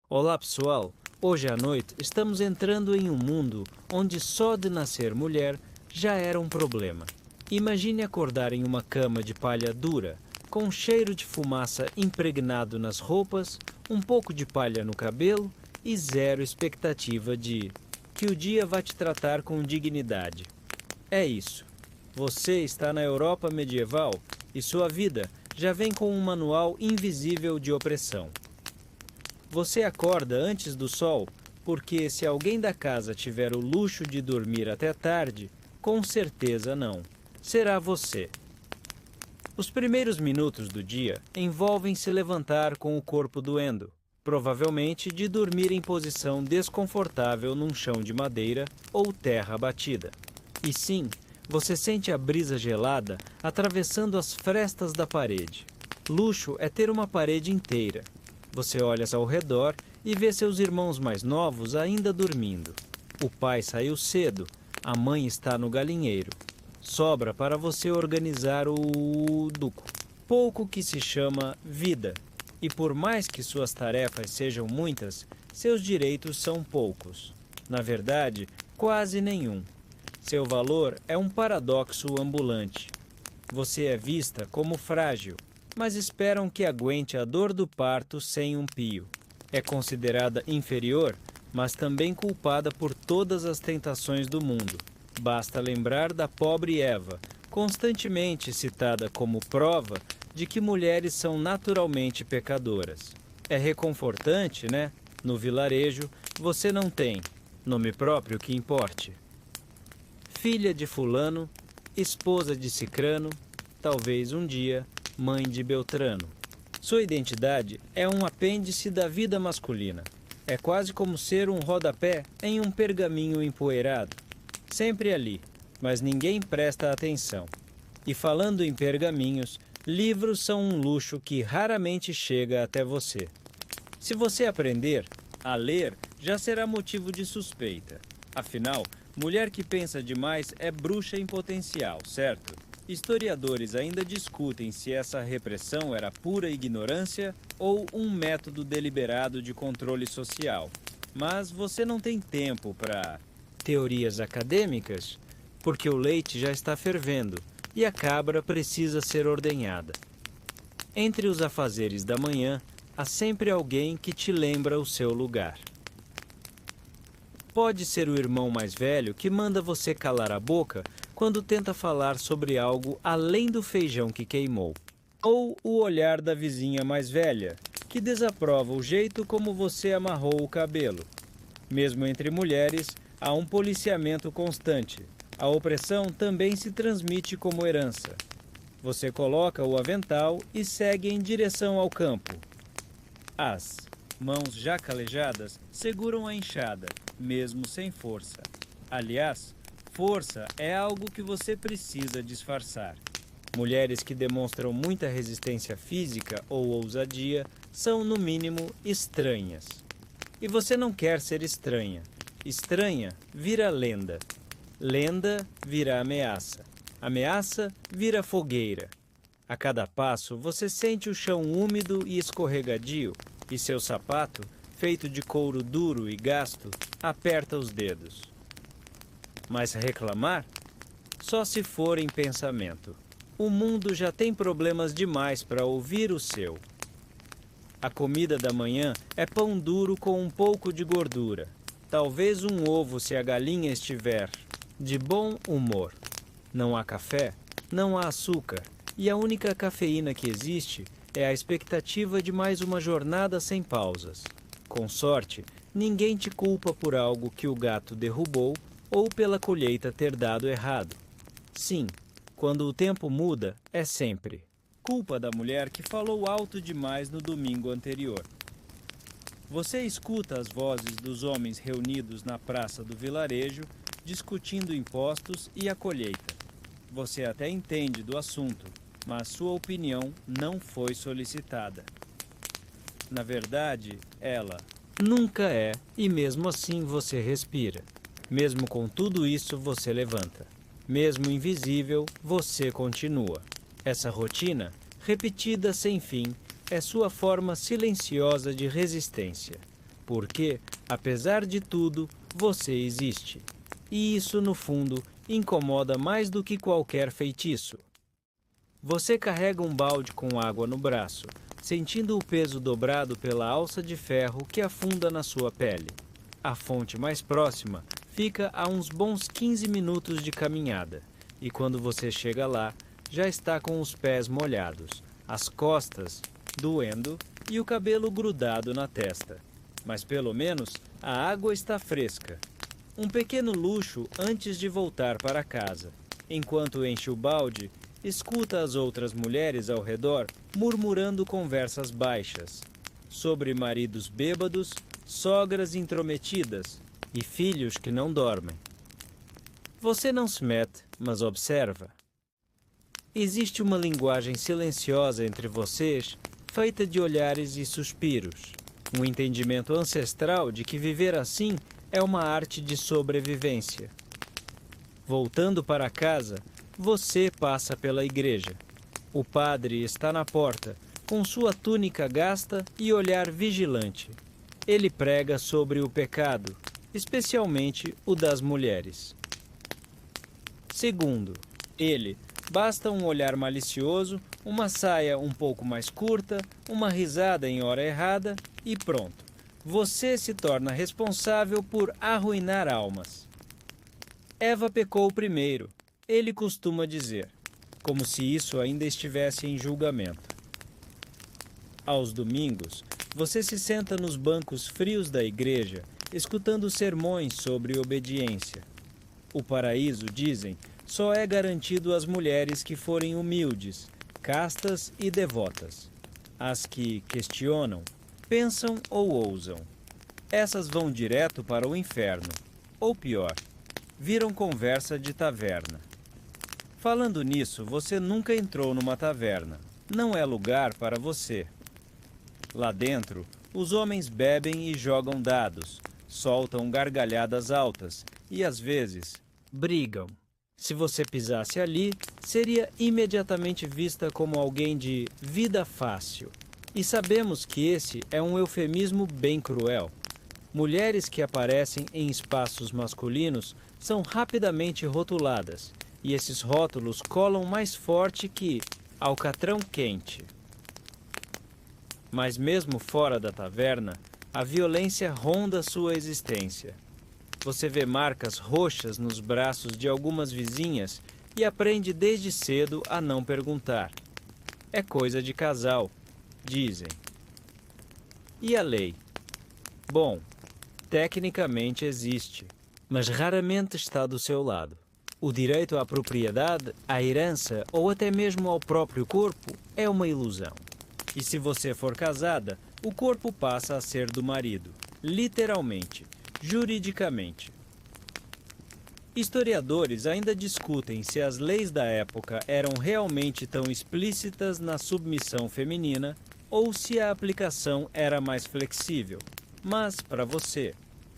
Olá pessoal, hoje à noite estamos entrando em um mundo onde só de nascer mulher já era um problema. Imagine acordar em uma cama de palha dura, com um cheiro de fumaça impregnado nas roupas, um pouco de palha no cabelo e zero expectativa de que o dia vá te tratar com dignidade. É isso. Você está na Europa medieval e sua vida já vem com um manual invisível de opressão. Você acorda antes do sol porque, se alguém da casa tiver o luxo de dormir até tarde, com certeza não. Será você. Os primeiros minutos do dia envolvem se levantar com o corpo doendo, provavelmente de dormir em posição desconfortável num chão de madeira ou terra batida. E sim, você sente a brisa gelada atravessando as frestas da parede. Luxo é ter uma parede inteira. Você olha ao redor e vê seus irmãos mais novos ainda dormindo. O pai saiu cedo, a mãe está no galinheiro. Sobra para você organizar o duco. Pouco que se chama vida. E por mais que suas tarefas sejam muitas, seus direitos são poucos. Na verdade, quase nenhum. Seu valor é um paradoxo ambulante. Você é vista como frágil, mas esperam que aguente a dor do parto sem um pio. É considerada inferior, mas também culpada por todas as tentações do mundo. Basta lembrar da pobre Eva, constantemente citada como prova de que mulheres são naturalmente pecadoras. É reconfortante, né? No vilarejo, você não tem nome próprio que importe. Filha de fulano, esposa de cicrano, talvez um dia mãe de Beltrano. Sua identidade é um apêndice da vida masculina. É quase como ser um rodapé em um pergaminho empoeirado. Sempre ali, mas ninguém presta atenção. E falando em pergaminhos, livros são um luxo que raramente chega até você. Se você aprender a ler, já será motivo de suspeita. Afinal, mulher que pensa demais é bruxa em potencial, certo? Historiadores ainda discutem se essa repressão era pura ignorância ou um método deliberado de controle social. Mas você não tem tempo para teorias acadêmicas, porque o leite já está fervendo e a cabra precisa ser ordenhada. Entre os afazeres da manhã, há sempre alguém que te lembra o seu lugar. Pode ser o irmão mais velho que manda você calar a boca quando tenta falar sobre algo além do feijão que queimou. Ou o olhar da vizinha mais velha, que desaprova o jeito como você amarrou o cabelo. Mesmo entre mulheres, há um policiamento constante. A opressão também se transmite como herança. Você coloca o avental e segue em direção ao campo. As mãos já calejadas seguram a enxada, mesmo sem força. Aliás, força é algo que você precisa disfarçar. Mulheres que demonstram muita resistência física ou ousadia são, no mínimo, estranhas. E você não quer ser estranha. Estranha vira lenda. Lenda vira ameaça. Ameaça vira fogueira. A cada passo você sente o chão úmido e escorregadio, e seu sapato, feito de couro duro e gasto, aperta os dedos. Mas reclamar? Só se for em pensamento. O mundo já tem problemas demais para ouvir o seu. A comida da manhã é pão duro com um pouco de gordura. Talvez um ovo se a galinha estiver de bom humor. Não há café, não há açúcar, e a única cafeína que existe é a expectativa de mais uma jornada sem pausas. Com sorte, ninguém te culpa por algo que o gato derrubou ou pela colheita ter dado errado. Sim, quando o tempo muda, é sempre culpa da mulher que falou alto demais no domingo anterior. Você escuta as vozes dos homens reunidos na praça do vilarejo, discutindo impostos e a colheita. Você até entende do assunto, mas sua opinião não foi solicitada. Na verdade, ela nunca é, e mesmo assim você respira. Mesmo com tudo isso, você levanta. Mesmo invisível, você continua. Essa rotina, repetida sem fim, é sua forma silenciosa de resistência. porque, apesar de tudo, você existe. E isso, no fundo, incomoda mais do que qualquer feitiço. Você carrega um balde com água no braço, sentindo o peso dobrado pela alça de ferro que afunda na sua pele. A fonte mais próxima fica a uns bons 15 minutos de caminhada, e quando você chega lá, já está com os pés molhados, as costas doendo e o cabelo grudado na testa. Mas pelo menos a água está fresca. Um pequeno luxo antes de voltar para casa. Enquanto enche o balde, escuta as outras mulheres ao redor murmurando conversas baixas sobre maridos bêbados, sogras intrometidas e filhos que não dormem. Você não se mete, mas observa. Existe uma linguagem silenciosa entre vocês, feita de olhares e suspiros. Um entendimento ancestral de que viver assim é uma arte de sobrevivência. Voltando para casa, você passa pela igreja. O padre está na porta, com sua túnica gasta e olhar vigilante. Ele prega sobre o pecado, especialmente o das mulheres. Segundo, ele, basta um olhar malicioso, uma saia um pouco mais curta, uma risada em hora errada e pronto. Você se torna responsável por arruinar almas. Eva pecou primeiro, ele costuma dizer, como se isso ainda estivesse em julgamento. Aos domingos, você se senta nos bancos frios da igreja, escutando sermões sobre obediência. O paraíso, dizem, só é garantido às mulheres que forem humildes, castas e devotas. As que questionam, pensam ou ousam. Essas vão direto para o inferno. Ou pior, viram conversa de taverna. Falando nisso, você nunca entrou numa taverna. Não é lugar para você. Lá dentro, os homens bebem e jogam dados, soltam gargalhadas altas e, às vezes, brigam. Se você pisasse ali, seria imediatamente vista como alguém de vida fácil. E sabemos que esse é um eufemismo bem cruel. Mulheres que aparecem em espaços masculinos são rapidamente rotuladas, e esses rótulos colam mais forte que alcatrão quente. Mas mesmo fora da taverna, a violência ronda sua existência. Você vê marcas roxas nos braços de algumas vizinhas e aprende desde cedo a não perguntar. É coisa de casal, dizem. E a lei? Bom, tecnicamente existe, mas raramente está do seu lado. O direito à propriedade, à herança ou até mesmo ao próprio corpo é uma ilusão. E se você for casada, o corpo passa a ser do marido, literalmente, juridicamente. Historiadores ainda discutem se as leis da época eram realmente tão explícitas na submissão feminina ou se a aplicação era mais flexível. Mas, para você,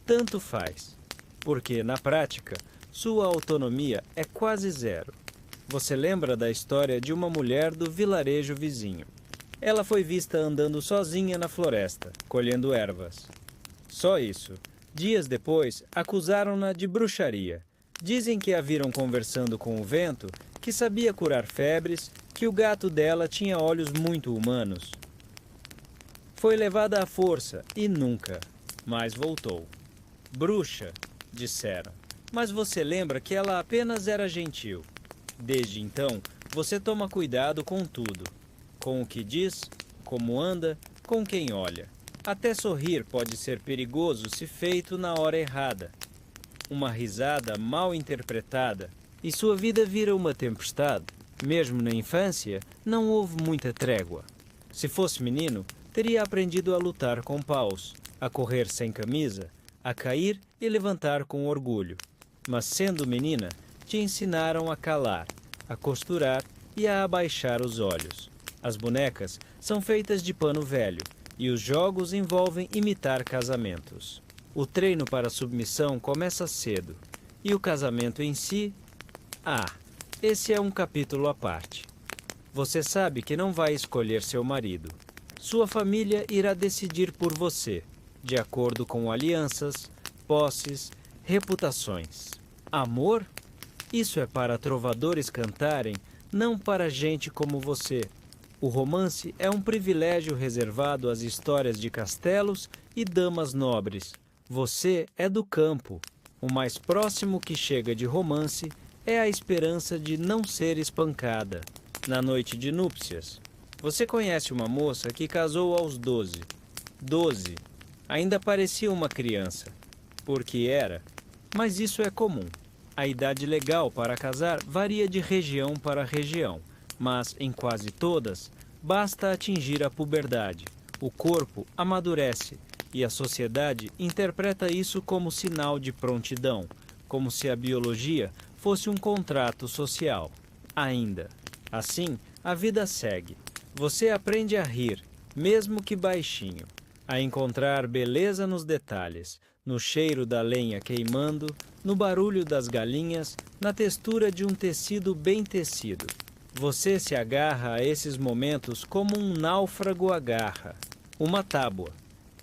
tanto faz, porque, na prática, sua autonomia é quase zero. Você lembra da história de uma mulher do vilarejo vizinho. Ela foi vista andando sozinha na floresta, colhendo ervas. Só isso. Dias depois, acusaram-na de bruxaria. Dizem que a viram conversando com o vento, que sabia curar febres, que o gato dela tinha olhos muito humanos. Foi levada à força e nunca mais voltou. Bruxa, disseram. Mas você lembra que ela apenas era gentil. Desde então, você toma cuidado com tudo. Com o que diz, como anda, com quem olha. Até sorrir pode ser perigoso se feito na hora errada. Uma risada mal interpretada e sua vida vira uma tempestade. Mesmo na infância, não houve muita trégua. Se fosse menino, teria aprendido a lutar com paus, a correr sem camisa, a cair e levantar com orgulho. Mas sendo menina, te ensinaram a calar, a costurar e a abaixar os olhos. As bonecas são feitas de pano velho e os jogos envolvem imitar casamentos. O treino para a submissão começa cedo e o casamento em si... esse é um capítulo à parte. Você sabe que não vai escolher seu marido. Sua família irá decidir por você, de acordo com alianças, posses, reputações. Amor? Isso é para trovadores cantarem, não para gente como você. O romance é um privilégio reservado às histórias de castelos e damas nobres. Você é do campo. O mais próximo que chega de romance é a esperança de não ser espancada. Na noite de núpcias, você conhece uma moça que casou aos 12. 12. Ainda parecia uma criança. Porque era. Mas isso é comum. A idade legal para casar varia de região para região, mas em quase todas, basta atingir a puberdade. O corpo amadurece e a sociedade interpreta isso como sinal de prontidão, como se a biologia fosse um contrato social. Ainda. Assim, a vida segue. Você aprende a rir, mesmo que baixinho, a encontrar beleza nos detalhes, no cheiro da lenha queimando, no barulho das galinhas, na textura de um tecido bem tecido. Você se agarra a esses momentos como um náufrago agarra uma tábua.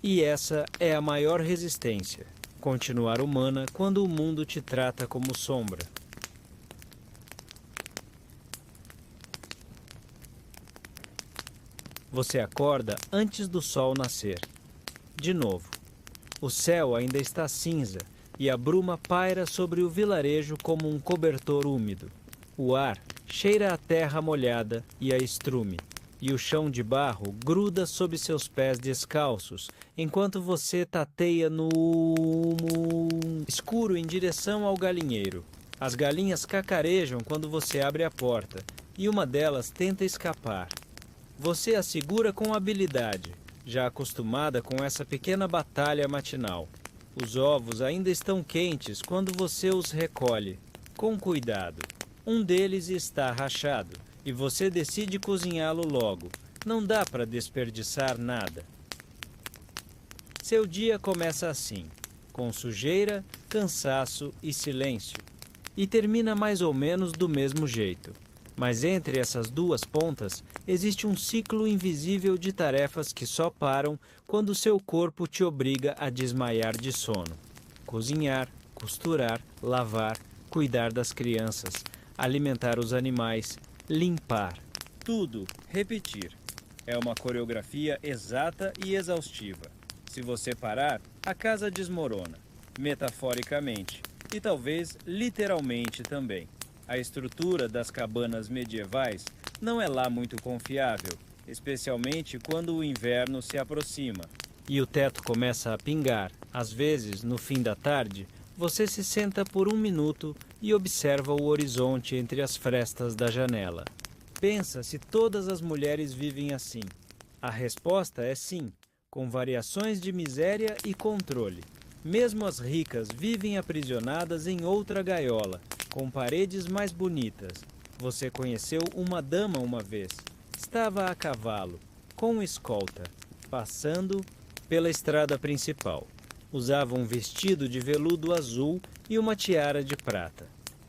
E essa é a maior resistência, continuar humana quando o mundo te trata como sombra. Você acorda antes do sol nascer. De novo. O céu ainda está cinza e a bruma paira sobre o vilarejo como um cobertor úmido. O ar cheira a terra molhada e a estrume, e o chão de barro gruda sob seus pés descalços, enquanto você tateia no escuro em direção ao galinheiro. As galinhas cacarejam quando você abre a porta, e uma delas tenta escapar. Você a segura com habilidade, já acostumada com essa pequena batalha matinal. Os ovos ainda estão quentes quando você os recolhe. Com cuidado. Um deles está rachado e você decide cozinhá-lo logo. Não dá para desperdiçar nada. Seu dia começa assim, com sujeira, cansaço e silêncio. E termina mais ou menos do mesmo jeito. Mas entre essas duas pontas existe um ciclo invisível de tarefas que só param quando seu corpo te obriga a desmaiar de sono. Cozinhar, costurar, lavar, cuidar das crianças, alimentar os animais, limpar. Tudo repetir. É uma coreografia exata e exaustiva. Se você parar, a casa desmorona, metaforicamente e talvez literalmente também. A estrutura das cabanas medievais não é lá muito confiável, especialmente quando o inverno se aproxima. E o teto começa a pingar. Às vezes, no fim da tarde, você se senta por um minuto e observa o horizonte entre as frestas da janela. Pensa se todas as mulheres vivem assim. A resposta é sim, com variações de miséria e controle. Mesmo as ricas vivem aprisionadas em outra gaiola, com paredes mais bonitas. Você conheceu uma dama uma vez. Estava a cavalo, com escolta, passando pela estrada principal. Usava um vestido de veludo azul e uma tiara de prata.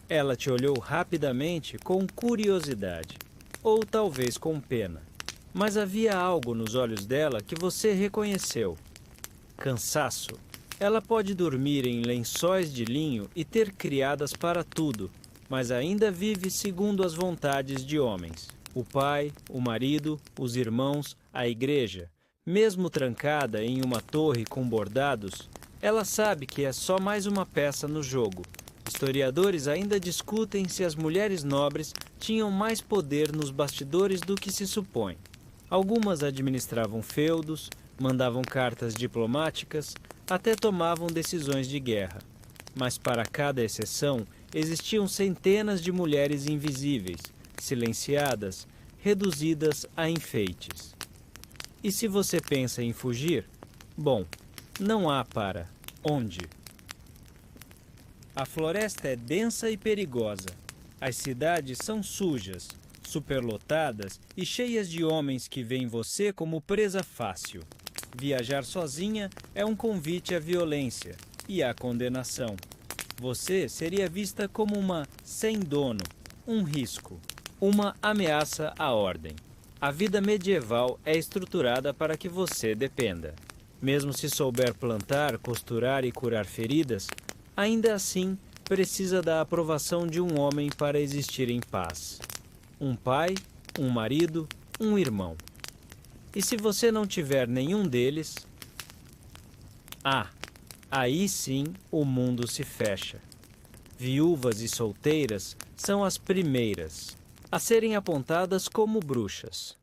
Ela te olhou rapidamente com curiosidade, ou talvez com pena. Mas havia algo nos olhos dela que você reconheceu. Cansaço. Ela pode dormir em lençóis de linho e ter criadas para tudo, mas ainda vive segundo as vontades de homens. O pai, o marido, os irmãos, a igreja. Mesmo trancada em uma torre com bordados, ela sabe que é só mais uma peça no jogo. Historiadores ainda discutem se as mulheres nobres tinham mais poder nos bastidores do que se supõe. Algumas administravam feudos, mandavam cartas diplomáticas, até tomavam decisões de guerra. Mas para cada exceção, existiam centenas de mulheres invisíveis, silenciadas, reduzidas a enfeites. E se você pensa em fugir? Bom, não há para onde. A floresta é densa e perigosa. As cidades são sujas, superlotadas e cheias de homens que veem você como presa fácil. Viajar sozinha é um convite à violência e à condenação. Você seria vista como uma sem dono, um risco, uma ameaça à ordem. A vida medieval é estruturada para que você dependa. Mesmo se souber plantar, costurar e curar feridas, ainda assim precisa da aprovação de um homem para existir em paz. Um pai, um marido, um irmão. E se você não tiver nenhum deles, aí sim o mundo se fecha. Viúvas e solteiras são as primeiras a serem apontadas como bruxas,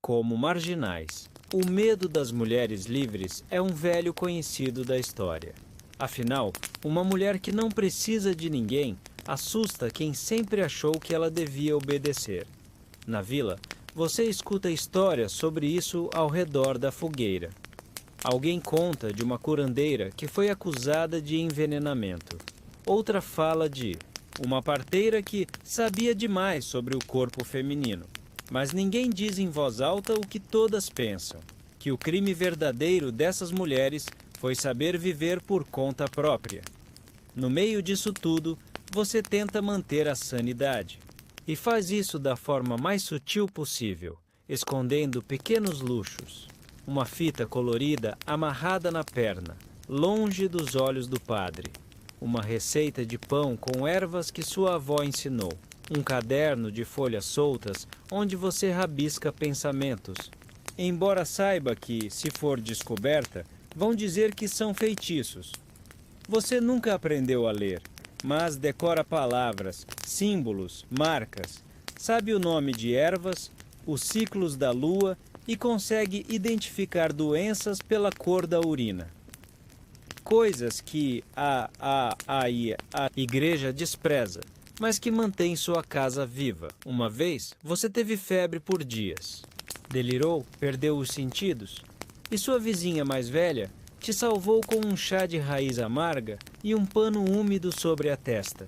como marginais. O medo das mulheres livres é um velho conhecido da história. Afinal, uma mulher que não precisa de ninguém assusta quem sempre achou que ela devia obedecer. Na vila, você escuta histórias sobre isso ao redor da fogueira. Alguém conta de uma curandeira que foi acusada de envenenamento. Outra fala de uma parteira que sabia demais sobre o corpo feminino. Mas ninguém diz em voz alta o que todas pensam, que o crime verdadeiro dessas mulheres foi saber viver por conta própria. No meio disso tudo, você tenta manter a sanidade. E faz isso da forma mais sutil possível, escondendo pequenos luxos. Uma fita colorida amarrada na perna, longe dos olhos do padre. Uma receita de pão com ervas que sua avó ensinou. Um caderno de folhas soltas onde você rabisca pensamentos. Embora saiba que, se for descoberta, vão dizer que são feitiços. Você nunca aprendeu a ler, mas decora palavras, símbolos, marcas, sabe o nome de ervas, os ciclos da lua e consegue identificar doenças pela cor da urina. Coisas que a igreja despreza, mas que mantém sua casa viva. Uma vez, você teve febre por dias. Delirou, perdeu os sentidos. E sua vizinha mais velha te salvou com um chá de raiz amarga e um pano úmido sobre a testa.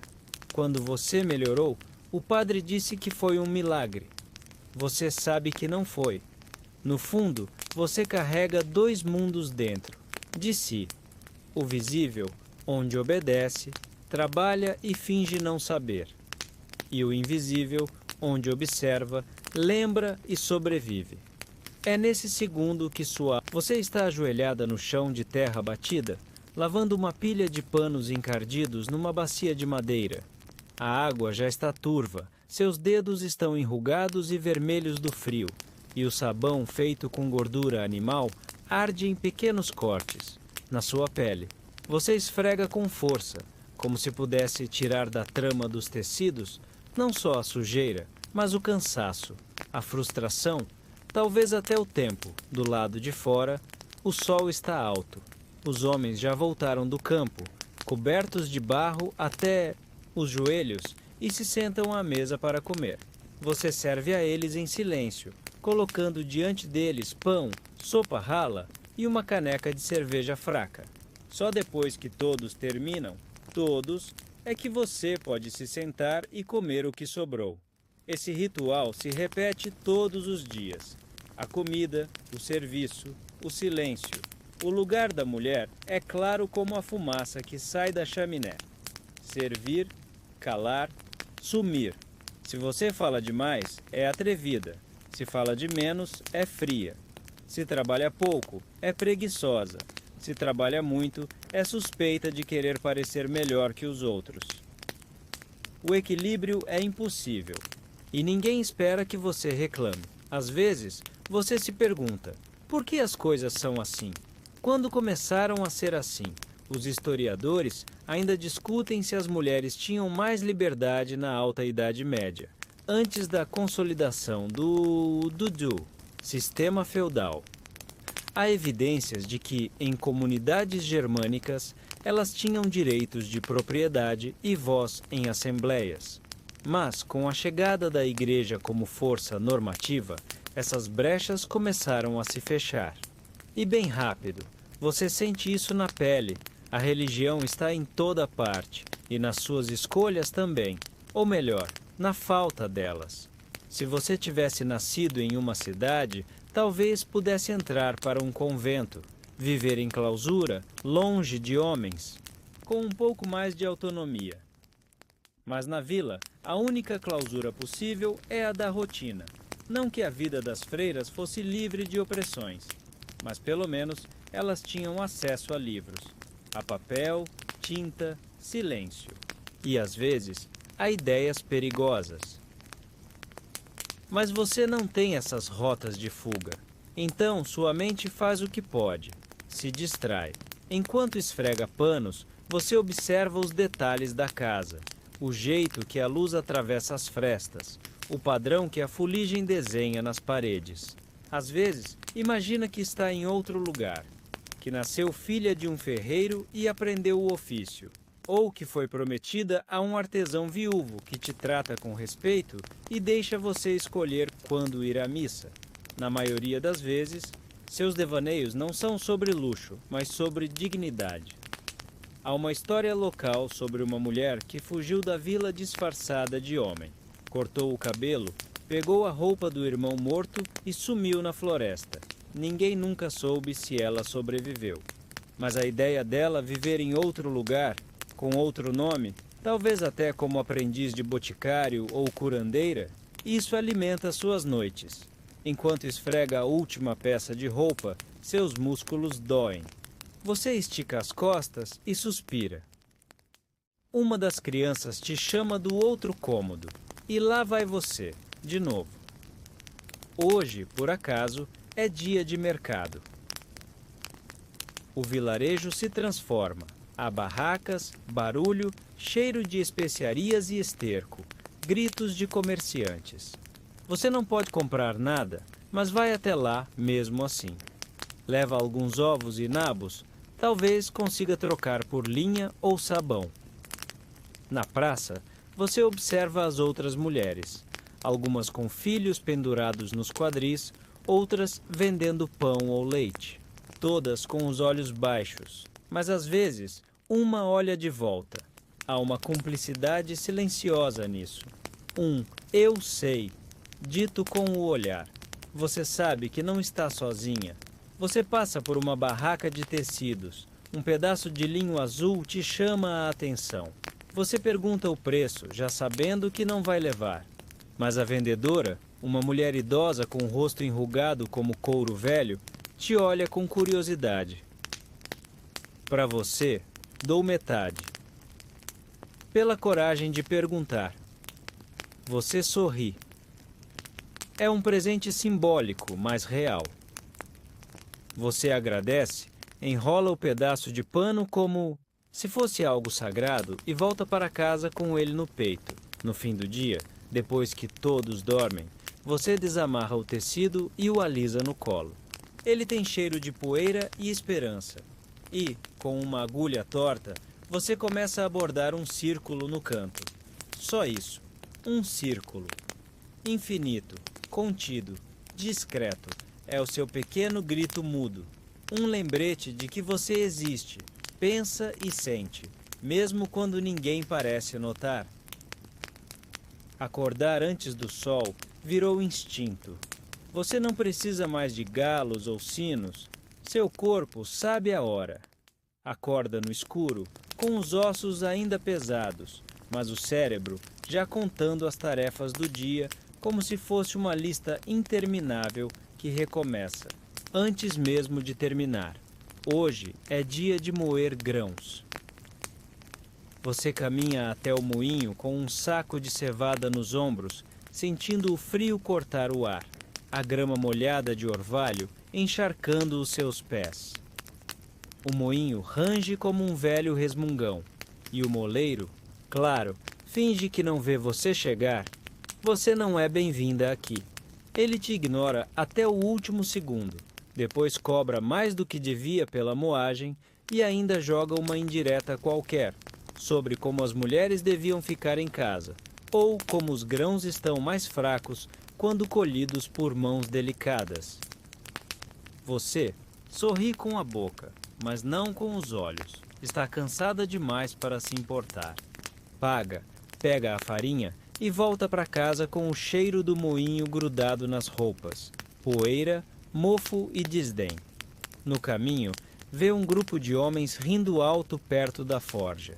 Quando você melhorou, o padre disse que foi um milagre. Você sabe que não foi. No fundo, você carrega dois mundos dentro de si. O visível, onde obedece, trabalha e finge não saber. E o invisível, onde observa, lembra e sobrevive. É nesse segundo que você está ajoelhada no chão de terra batida, lavando uma pilha de panos encardidos numa bacia de madeira. A água já está turva, seus dedos estão enrugados e vermelhos do frio, e o sabão feito com gordura animal arde em pequenos cortes. Na sua pele, você esfrega com força, como se pudesse tirar da trama dos tecidos não só a sujeira, mas o cansaço, a frustração, talvez até o tempo. Do lado de fora, o sol está alto. Os homens já voltaram do campo, cobertos de barro até os joelhos, e se sentam à mesa para comer. Você serve a eles em silêncio, colocando diante deles pão, sopa rala e uma caneca de cerveja fraca. Só depois que todos terminam, é que você pode se sentar e comer o que sobrou. Esse ritual se repete todos os dias. A comida, o serviço, o silêncio. O lugar da mulher é claro como a fumaça que sai da chaminé. Servir, calar, sumir. Se você fala demais, é atrevida. Se fala de menos, é fria. Se trabalha pouco, é preguiçosa. Se trabalha muito, é suspeita de querer parecer melhor que os outros. O equilíbrio é impossível. E ninguém espera que você reclame. Às vezes, você se pergunta, por que as coisas são assim? Quando começaram a ser assim? Os historiadores ainda discutem se as mulheres tinham mais liberdade na Alta Idade Média, antes da consolidação do sistema feudal. Há evidências de que, em comunidades germânicas, elas tinham direitos de propriedade e voz em assembleias. Mas, com a chegada da Igreja como força normativa, essas brechas começaram a se fechar. E bem rápido, você sente isso na pele. A religião está em toda parte, e nas suas escolhas também. Ou melhor, na falta delas. Se você tivesse nascido em uma cidade, talvez pudesse entrar para um convento, viver em clausura, longe de homens, com um pouco mais de autonomia. Mas na vila, a única clausura possível é a da rotina. Não que a vida das freiras fosse livre de opressões, mas pelo menos elas tinham acesso a livros, a papel, tinta, silêncio e, às vezes, a ideias perigosas. Mas você não tem essas rotas de fuga. Então, sua mente faz o que pode. Se distrai. Enquanto esfrega panos, você observa os detalhes da casa, o jeito que a luz atravessa as frestas, o padrão que a fuligem desenha nas paredes. Às vezes, imagina que está em outro lugar, que nasceu filha de um ferreiro e aprendeu o ofício, ou que foi prometida a um artesão viúvo que te trata com respeito e deixa você escolher quando ir à missa. Na maioria das vezes, seus devaneios não são sobre luxo, mas sobre dignidade. Há uma história local sobre uma mulher que fugiu da vila disfarçada de homem. Cortou o cabelo, pegou a roupa do irmão morto e sumiu na floresta. Ninguém nunca soube se ela sobreviveu. Mas a ideia dela viver em outro lugar, com outro nome, talvez até como aprendiz de boticário ou curandeira, isso alimenta suas noites. Enquanto esfrega a última peça de roupa, seus músculos doem. Você estica as costas e suspira. Uma das crianças te chama do outro cômodo, e lá vai você, de novo. Hoje, por acaso, é dia de mercado. O vilarejo se transforma. Há barracas, barulho, cheiro de especiarias e esterco, gritos de comerciantes. Você não pode comprar nada, mas vai até lá mesmo assim. Leva alguns ovos e nabos, talvez consiga trocar por linha ou sabão. Na praça, você observa as outras mulheres, algumas com filhos pendurados nos quadris, outras vendendo pão ou leite, todas com os olhos baixos, mas às vezes uma olha de volta. Há uma cumplicidade silenciosa nisso. Eu sei, dito com o olhar. Você sabe que não está sozinha. Você passa por uma barraca de tecidos. Um pedaço de linho azul te chama a atenção. Você pergunta o preço, já sabendo que não vai levar. Mas a vendedora, uma mulher idosa com o rosto enrugado como couro velho, te olha com curiosidade. Para você, dou metade. Pela coragem de perguntar. Você sorri. É um presente simbólico, mas real. Você agradece, enrola o pedaço de pano como se fosse algo sagrado e volta para casa com ele no peito. No fim do dia, depois que todos dormem, você desamarra o tecido e o alisa no colo. Ele tem cheiro de poeira e esperança. E, com uma agulha torta, você começa a bordar um círculo no canto. Só isso. Um círculo. Infinito, contido, discreto. É o seu pequeno grito mudo. Um lembrete de que você existe, pensa e sente, mesmo quando ninguém parece notar. Acordar antes do sol virou instinto. Você não precisa mais de galos ou sinos. Seu corpo sabe a hora. Acorda no escuro, com os ossos ainda pesados, mas o cérebro já contando as tarefas do dia como se fosse uma lista interminável que recomeça, antes mesmo de terminar. Hoje é dia de moer grãos. Você caminha até o moinho com um saco de cevada nos ombros, sentindo o frio cortar o ar, a grama molhada de orvalho encharcando os seus pés. O moinho range como um velho resmungão, e o moleiro, claro, finge que não vê você chegar. Você não é bem-vinda aqui. Ele te ignora até o último segundo, depois cobra mais do que devia pela moagem e ainda joga uma indireta qualquer, sobre como as mulheres deviam ficar em casa, ou como os grãos estão mais fracos quando colhidos por mãos delicadas. Você sorri com a boca, mas não com os olhos. Está cansada demais para se importar. Paga, pega a farinha e volta para casa com o cheiro do moinho grudado nas roupas, poeira, mofo e desdém. No caminho, vê um grupo de homens rindo alto perto da forja.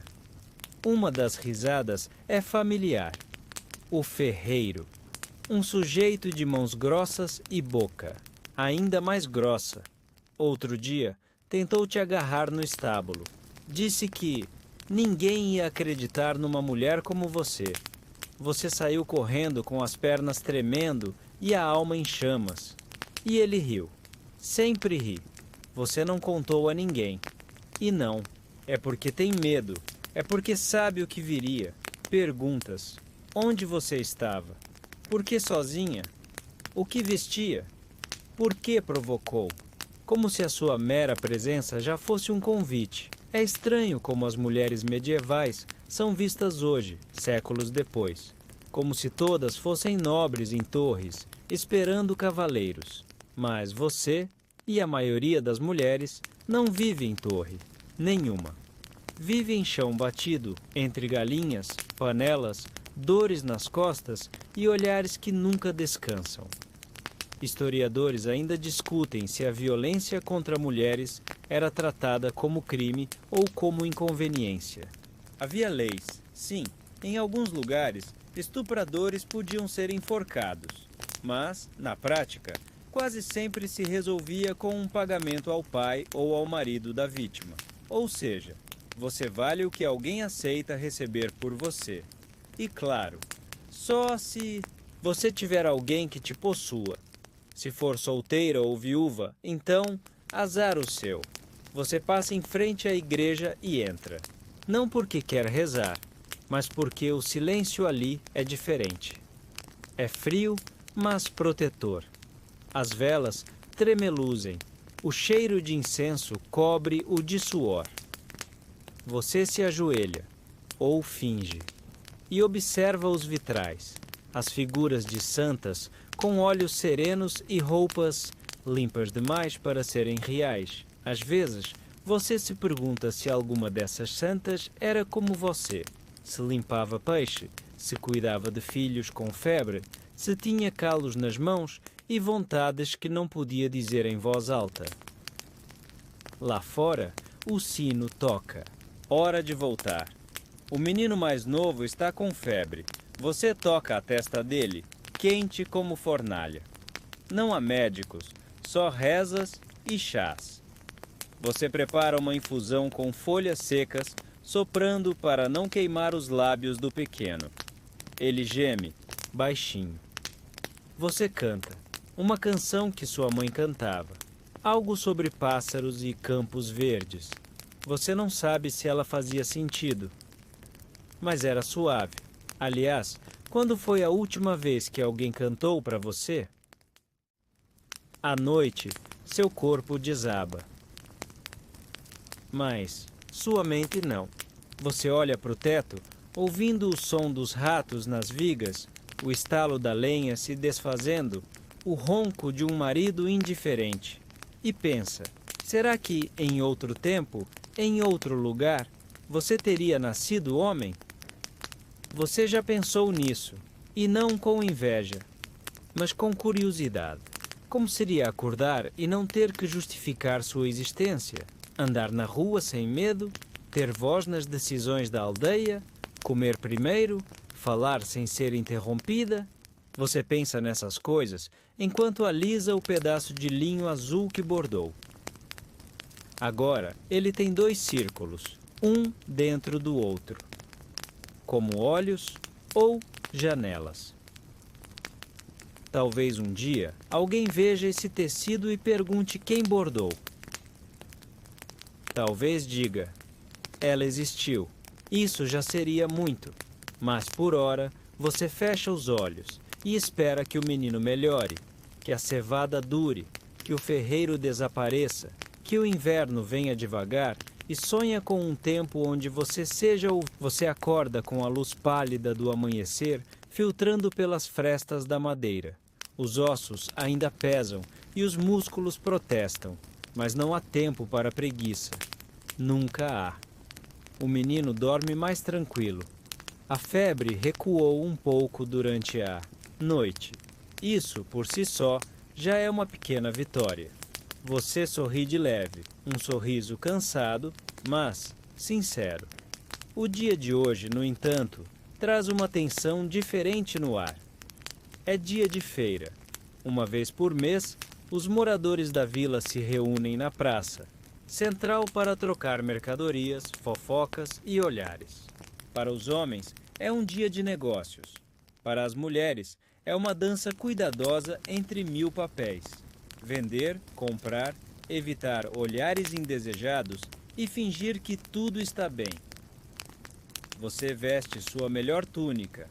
Uma das risadas é familiar. O ferreiro. Um sujeito de mãos grossas e boca, ainda mais grossa. Outro dia, tentou te agarrar no estábulo. Disse que ninguém ia acreditar numa mulher como você. Você saiu correndo com as pernas tremendo e a alma em chamas. E ele riu. Sempre ri. Você não contou a ninguém. E não, é porque tem medo. É porque sabe o que viria. Perguntas. Onde você estava? Por que sozinha? O que vestia? Por que provocou? Como se a sua mera presença já fosse um convite. É estranho como as mulheres medievais são vistas hoje, séculos depois. Como se todas fossem nobres em torres, esperando cavaleiros. Mas você, e a maioria das mulheres, não vive em torre. Nenhuma. Vive em chão batido, entre galinhas, panelas, dores nas costas e olhares que nunca descansam. Historiadores ainda discutem se a violência contra mulheres era tratada como crime ou como inconveniência. Havia leis, sim, em alguns lugares, estupradores podiam ser enforcados, mas, na prática, quase sempre se resolvia com um pagamento ao pai ou ao marido da vítima. Ou seja, você vale o que alguém aceita receber por você. E claro, só se você tiver alguém que te possua. Se for solteira ou viúva, então, azar o seu. Você passa em frente à igreja e entra. Não porque quer rezar, mas porque o silêncio ali é diferente. É frio, mas protetor. As velas tremeluzem. O cheiro de incenso cobre o de suor. Você se ajoelha, ou finge, e observa os vitrais, as figuras de santas com olhos serenos e roupas limpas demais para serem reais. Às vezes, você se pergunta se alguma dessas santas era como você, se limpava peixe, se cuidava de filhos com febre, se tinha calos nas mãos e vontades que não podia dizer em voz alta. Lá fora, o sino toca. Hora de voltar. O menino mais novo está com febre. Você toca a testa dele, quente como fornalha. Não há médicos, só rezas e chás. Você prepara uma infusão com folhas secas, soprando para não queimar os lábios do pequeno. Ele geme, baixinho. Você canta, uma canção que sua mãe cantava. Algo sobre pássaros e campos verdes. Você não sabe se ela fazia sentido, mas era suave. Aliás, quando foi a última vez que alguém cantou para você? À noite, seu corpo desaba. Mas sua mente não. Você olha para o teto, ouvindo o som dos ratos nas vigas, o estalo da lenha se desfazendo, o ronco de um marido indiferente. E pensa, será que em outro tempo, em outro lugar, você teria nascido homem? Você já pensou nisso, e não com inveja, mas com curiosidade. Como seria acordar e não ter que justificar sua existência? Andar na rua sem medo, ter voz nas decisões da aldeia, comer primeiro, falar sem ser interrompida? Você pensa nessas coisas enquanto alisa o pedaço de linho azul que bordou. Agora, ele tem 2 círculos, um dentro do outro, como olhos ou janelas. Talvez um dia alguém veja esse tecido e pergunte quem bordou. Talvez diga, ela existiu. Isso já seria muito, mas por ora você fecha os olhos e espera que o menino melhore, que a cevada dure, que o ferreiro desapareça, que o inverno venha devagar e sonha com um tempo onde você acorda com a luz pálida do amanhecer filtrando pelas frestas da madeira. Os ossos ainda pesam e os músculos protestam, mas não há tempo para preguiça. Nunca há. O menino dorme mais tranquilo. A febre recuou um pouco durante a noite. Isso, por si só, já é uma pequena vitória. Você sorri de leve, um sorriso cansado, mas sincero. O dia de hoje, no entanto, traz uma tensão diferente no ar. É dia de feira. Uma vez por mês, os moradores da vila se reúnem na praça. central para trocar mercadorias, fofocas e olhares. Para os homens, é um dia de negócios. Para as mulheres, é uma dança cuidadosa entre 1000 papéis. Vender, comprar, evitar olhares indesejados e fingir que tudo está bem. Você veste sua melhor túnica,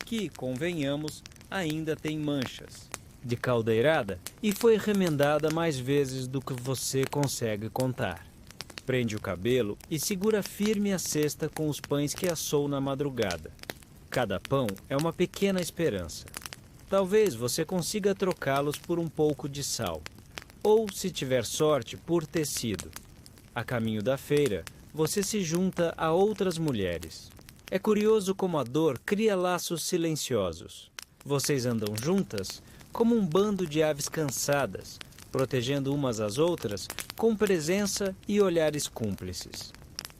que, convenhamos, ainda tem manchas, de caldeirada e foi remendada mais vezes do que você consegue contar. Prende o cabelo e segura firme a cesta com os pães que assou na madrugada. Cada pão é uma pequena esperança. Talvez você consiga trocá-los por um pouco de sal, ou, se tiver sorte, por tecido. A caminho da feira, você se junta a outras mulheres. É curioso como a dor cria laços silenciosos. Vocês andam juntas como um bando de aves cansadas, protegendo umas às outras com presença e olhares cúmplices.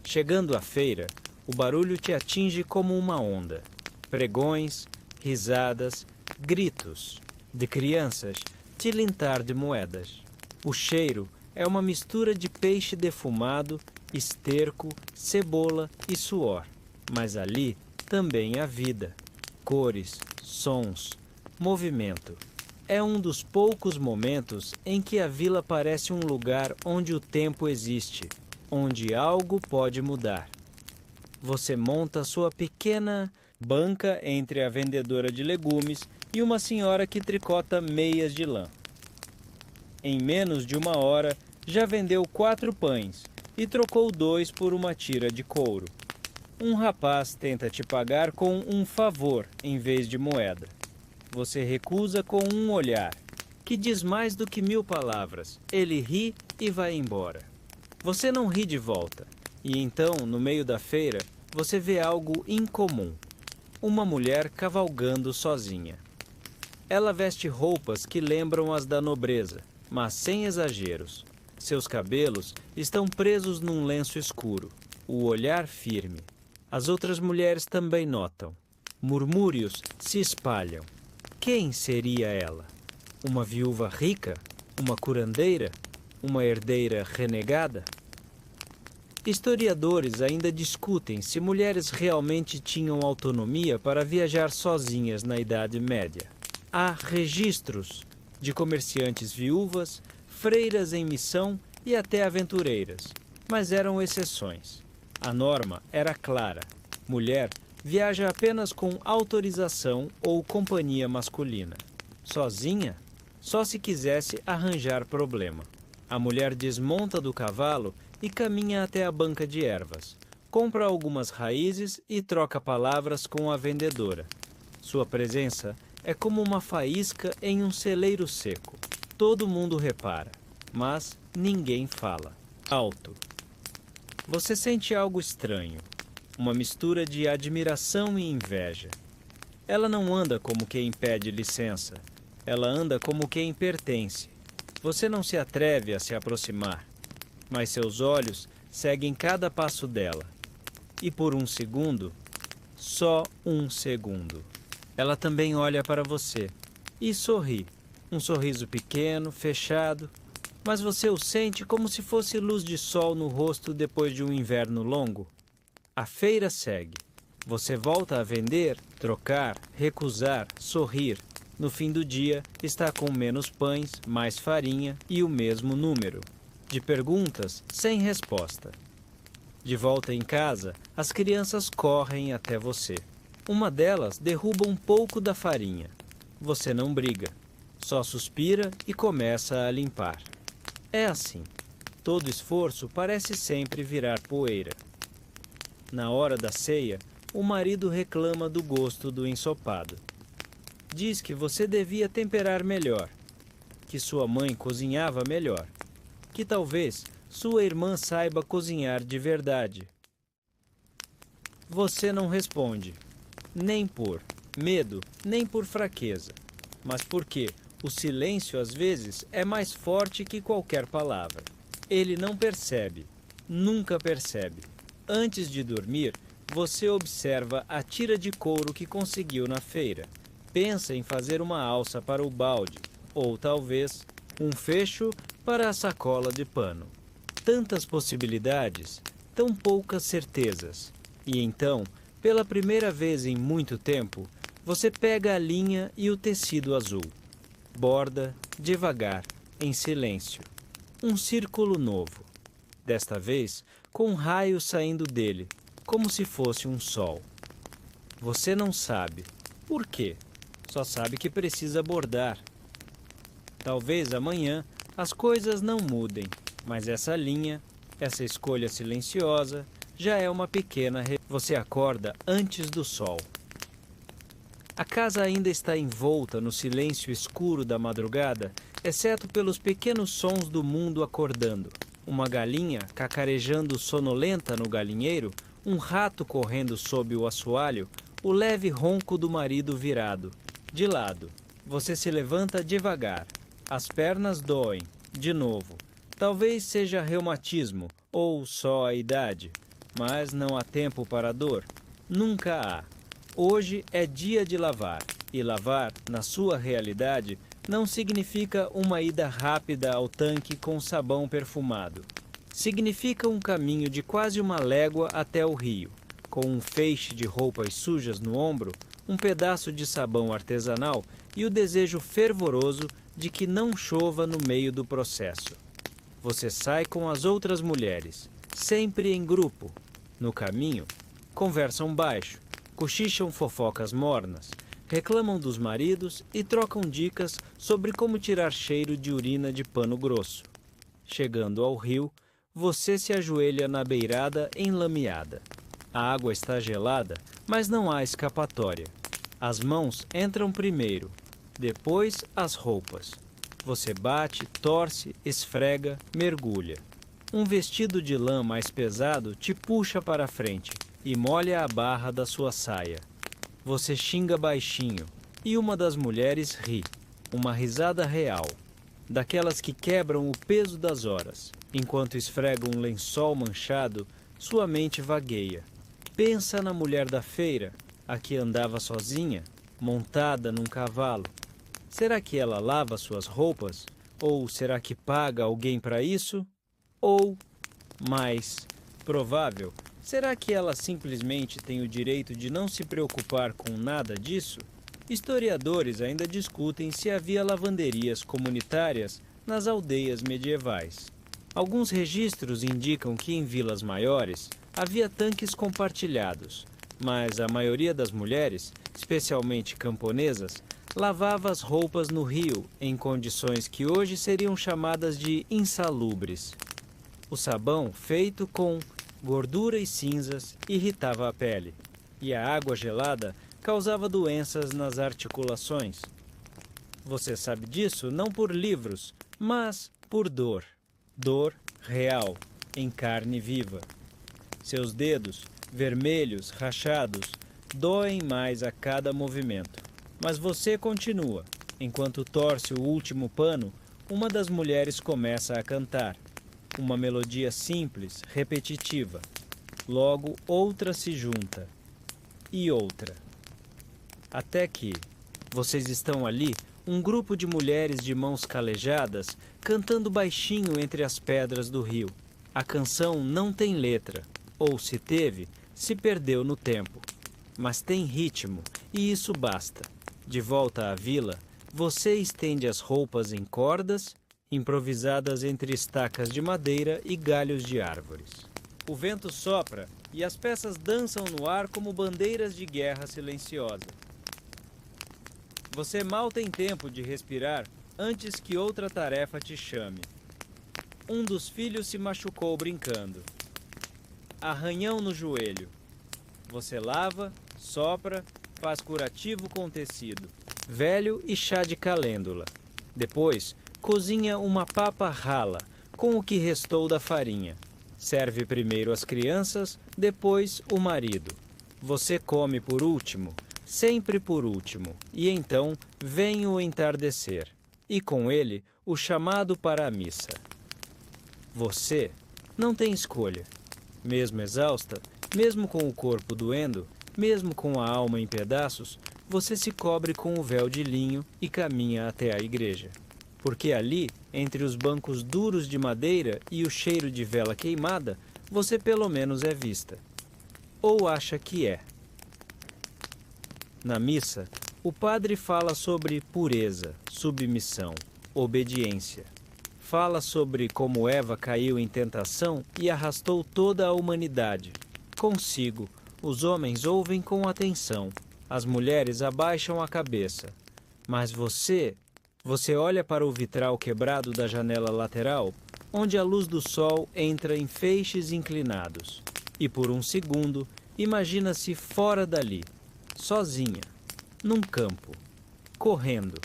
Chegando à feira, o barulho te atinge como uma onda. Pregões, risadas, gritos de crianças, tilintar de moedas. O cheiro é uma mistura de peixe defumado, esterco, cebola e suor. Mas ali também há vida, cores, sons, movimento. É um dos poucos momentos em que a vila parece um lugar onde o tempo existe, onde algo pode mudar. Você monta sua pequena banca entre a vendedora de legumes e uma senhora que tricota meias de lã. Em menos de 1 hora, já vendeu 4 pães e trocou 2 por uma tira de couro. Um rapaz tenta te pagar com um favor em vez de moeda. Você recusa com um olhar, que diz mais do que 1000 palavras. Ele ri e vai embora. Você não ri de volta. E então, no meio da feira, você vê algo incomum. Uma mulher cavalgando sozinha. Ela veste roupas que lembram as da nobreza, mas sem exageros. Seus cabelos estão presos num lenço escuro, o olhar firme. As outras mulheres também notam. Murmúrios se espalham. Quem seria ela? Uma viúva rica? Uma curandeira? Uma herdeira renegada? Historiadores ainda discutem se mulheres realmente tinham autonomia para viajar sozinhas na Idade Média. Há registros de comerciantes viúvas, freiras em missão e até aventureiras, mas eram exceções. A norma era clara: mulher viaja apenas com autorização ou companhia masculina. Sozinha? Só se quisesse arranjar problema. A mulher desmonta do cavalo e caminha até a banca de ervas. Compra algumas raízes e troca palavras com a vendedora. Sua presença é como uma faísca em um celeiro seco. Todo mundo repara, mas ninguém fala. Alto. Você sente algo estranho, uma mistura de admiração e inveja. Ela não anda como quem pede licença, ela anda como quem pertence. Você não se atreve a se aproximar, mas seus olhos seguem cada passo dela. E por um segundo, só um segundo, ela também olha para você e sorri. Um sorriso pequeno, fechado, mas você o sente como se fosse luz de sol no rosto depois de um inverno longo. A feira segue. Você volta a vender, trocar, recusar, sorrir. No fim do dia, está com menos pães, mais farinha e o mesmo número de perguntas sem resposta. De volta em casa, as crianças correm até você. Uma delas derruba um pouco da farinha. Você não briga, só suspira e começa a limpar. É assim. Todo esforço parece sempre virar poeira. Na hora da ceia, o marido reclama do gosto do ensopado. Diz que você devia temperar melhor, que sua mãe cozinhava melhor, que talvez sua irmã saiba cozinhar de verdade. Você não responde, nem por medo, nem por fraqueza, mas porque o silêncio às vezes é mais forte que qualquer palavra. Ele não percebe, nunca percebe. Antes de dormir, você observa a tira de couro que conseguiu na feira. Pensa em fazer uma alça para o balde, ou talvez um fecho para a sacola de pano. tantas possibilidades, tão poucas certezas. E então, pela primeira vez em muito tempo, você pega a linha e o tecido azul. Borda, devagar, em silêncio. Um círculo novo. Desta vez, com um raio saindo dele, como se fosse um sol. Você não sabe. Por quê? Só sabe que precisa bordar. Talvez amanhã as coisas não mudem, mas essa linha, essa escolha silenciosa, já é uma pequena... Você acorda antes do sol. A casa ainda está envolta no silêncio escuro da madrugada, exceto pelos pequenos sons do mundo acordando. Uma galinha cacarejando sonolenta no galinheiro, um rato correndo sob o assoalho, o leve ronco do marido virado. De lado, você se levanta devagar. As pernas doem, de novo. Talvez seja reumatismo ou só a idade, mas não há tempo para dor. Nunca há. Hoje é dia de lavar, e lavar, na sua realidade, não significa uma ida rápida ao tanque com sabão perfumado. Significa um caminho de quase uma légua até o rio, com um feixe de roupas sujas no ombro, um pedaço de sabão artesanal e o desejo fervoroso de que não chova no meio do processo. Você sai com as outras mulheres, sempre em grupo. No caminho, conversam baixo, cochicham fofocas mornas, reclamam dos maridos e trocam dicas sobre como tirar cheiro de urina de pano grosso. Chegando ao rio, você se ajoelha na beirada enlameada. A água está gelada, mas não há escapatória. As mãos entram primeiro, depois as roupas. Você bate, torce, esfrega, mergulha. Um vestido de lã mais pesado te puxa para a frente e molha a barra da sua saia. Você xinga baixinho e uma das mulheres ri, uma risada real, daquelas que quebram o peso das horas. Enquanto esfrega um lençol manchado, sua mente vagueia. Pensa na mulher da feira, a que andava sozinha, montada num cavalo. Será que ela lava suas roupas? Ou será que paga alguém para isso? Ou, mais provável, será que ela simplesmente tem o direito de não se preocupar com nada disso? Historiadores ainda discutem se havia lavanderias comunitárias nas aldeias medievais. Alguns registros indicam que em vilas maiores havia tanques compartilhados, mas a maioria das mulheres, especialmente camponesas, lavava as roupas no rio em condições que hoje seriam chamadas de insalubres. O sabão, feito com gordura e cinzas, irritava a pele, e a água gelada causava doenças nas articulações. Você sabe disso não por livros, mas por dor. Dor real, em carne viva. Seus dedos, vermelhos, rachados, doem mais a cada movimento. Mas você continua. Enquanto torce o último pano, uma das mulheres começa a cantar. Uma melodia simples, repetitiva. Logo, outra se junta. E outra. Até que vocês estão ali, um grupo de mulheres de mãos calejadas, cantando baixinho entre as pedras do rio. A canção não tem letra, ou se teve, se perdeu no tempo. Mas tem ritmo, e isso basta. De volta à vila, você estende as roupas em cordas, improvisadas entre estacas de madeira e galhos de árvores. O vento sopra e as peças dançam no ar como bandeiras de guerra silenciosa. Você mal tem tempo de respirar antes que outra tarefa te chame. Um dos filhos se machucou brincando. Arranhão no joelho. Você lava, sopra, faz curativo com tecido, velho e chá de calêndula. Depois, cozinha uma papa rala com o que restou da farinha. Serve primeiro as crianças, depois o marido. Você come por último, sempre por último, e então vem o entardecer, e com ele o chamado para a missa. Você não tem escolha. Mesmo exausta, mesmo com o corpo doendo, mesmo com a alma em pedaços, você se cobre com o véu de linho e caminha até a igreja. porque ali, entre os bancos duros de madeira e o cheiro de vela queimada, você pelo menos é vista. Ou acha que é. Na missa, o padre fala sobre pureza, submissão, obediência. Fala sobre como Eva caiu em tentação e arrastou toda a humanidade. Consigo, os homens ouvem com atenção, as mulheres abaixam a cabeça. Mas você olha para o vitral quebrado da janela lateral, onde a luz do sol entra em feixes inclinados. E por um segundo, imagina-se fora dali, sozinha, num campo, correndo.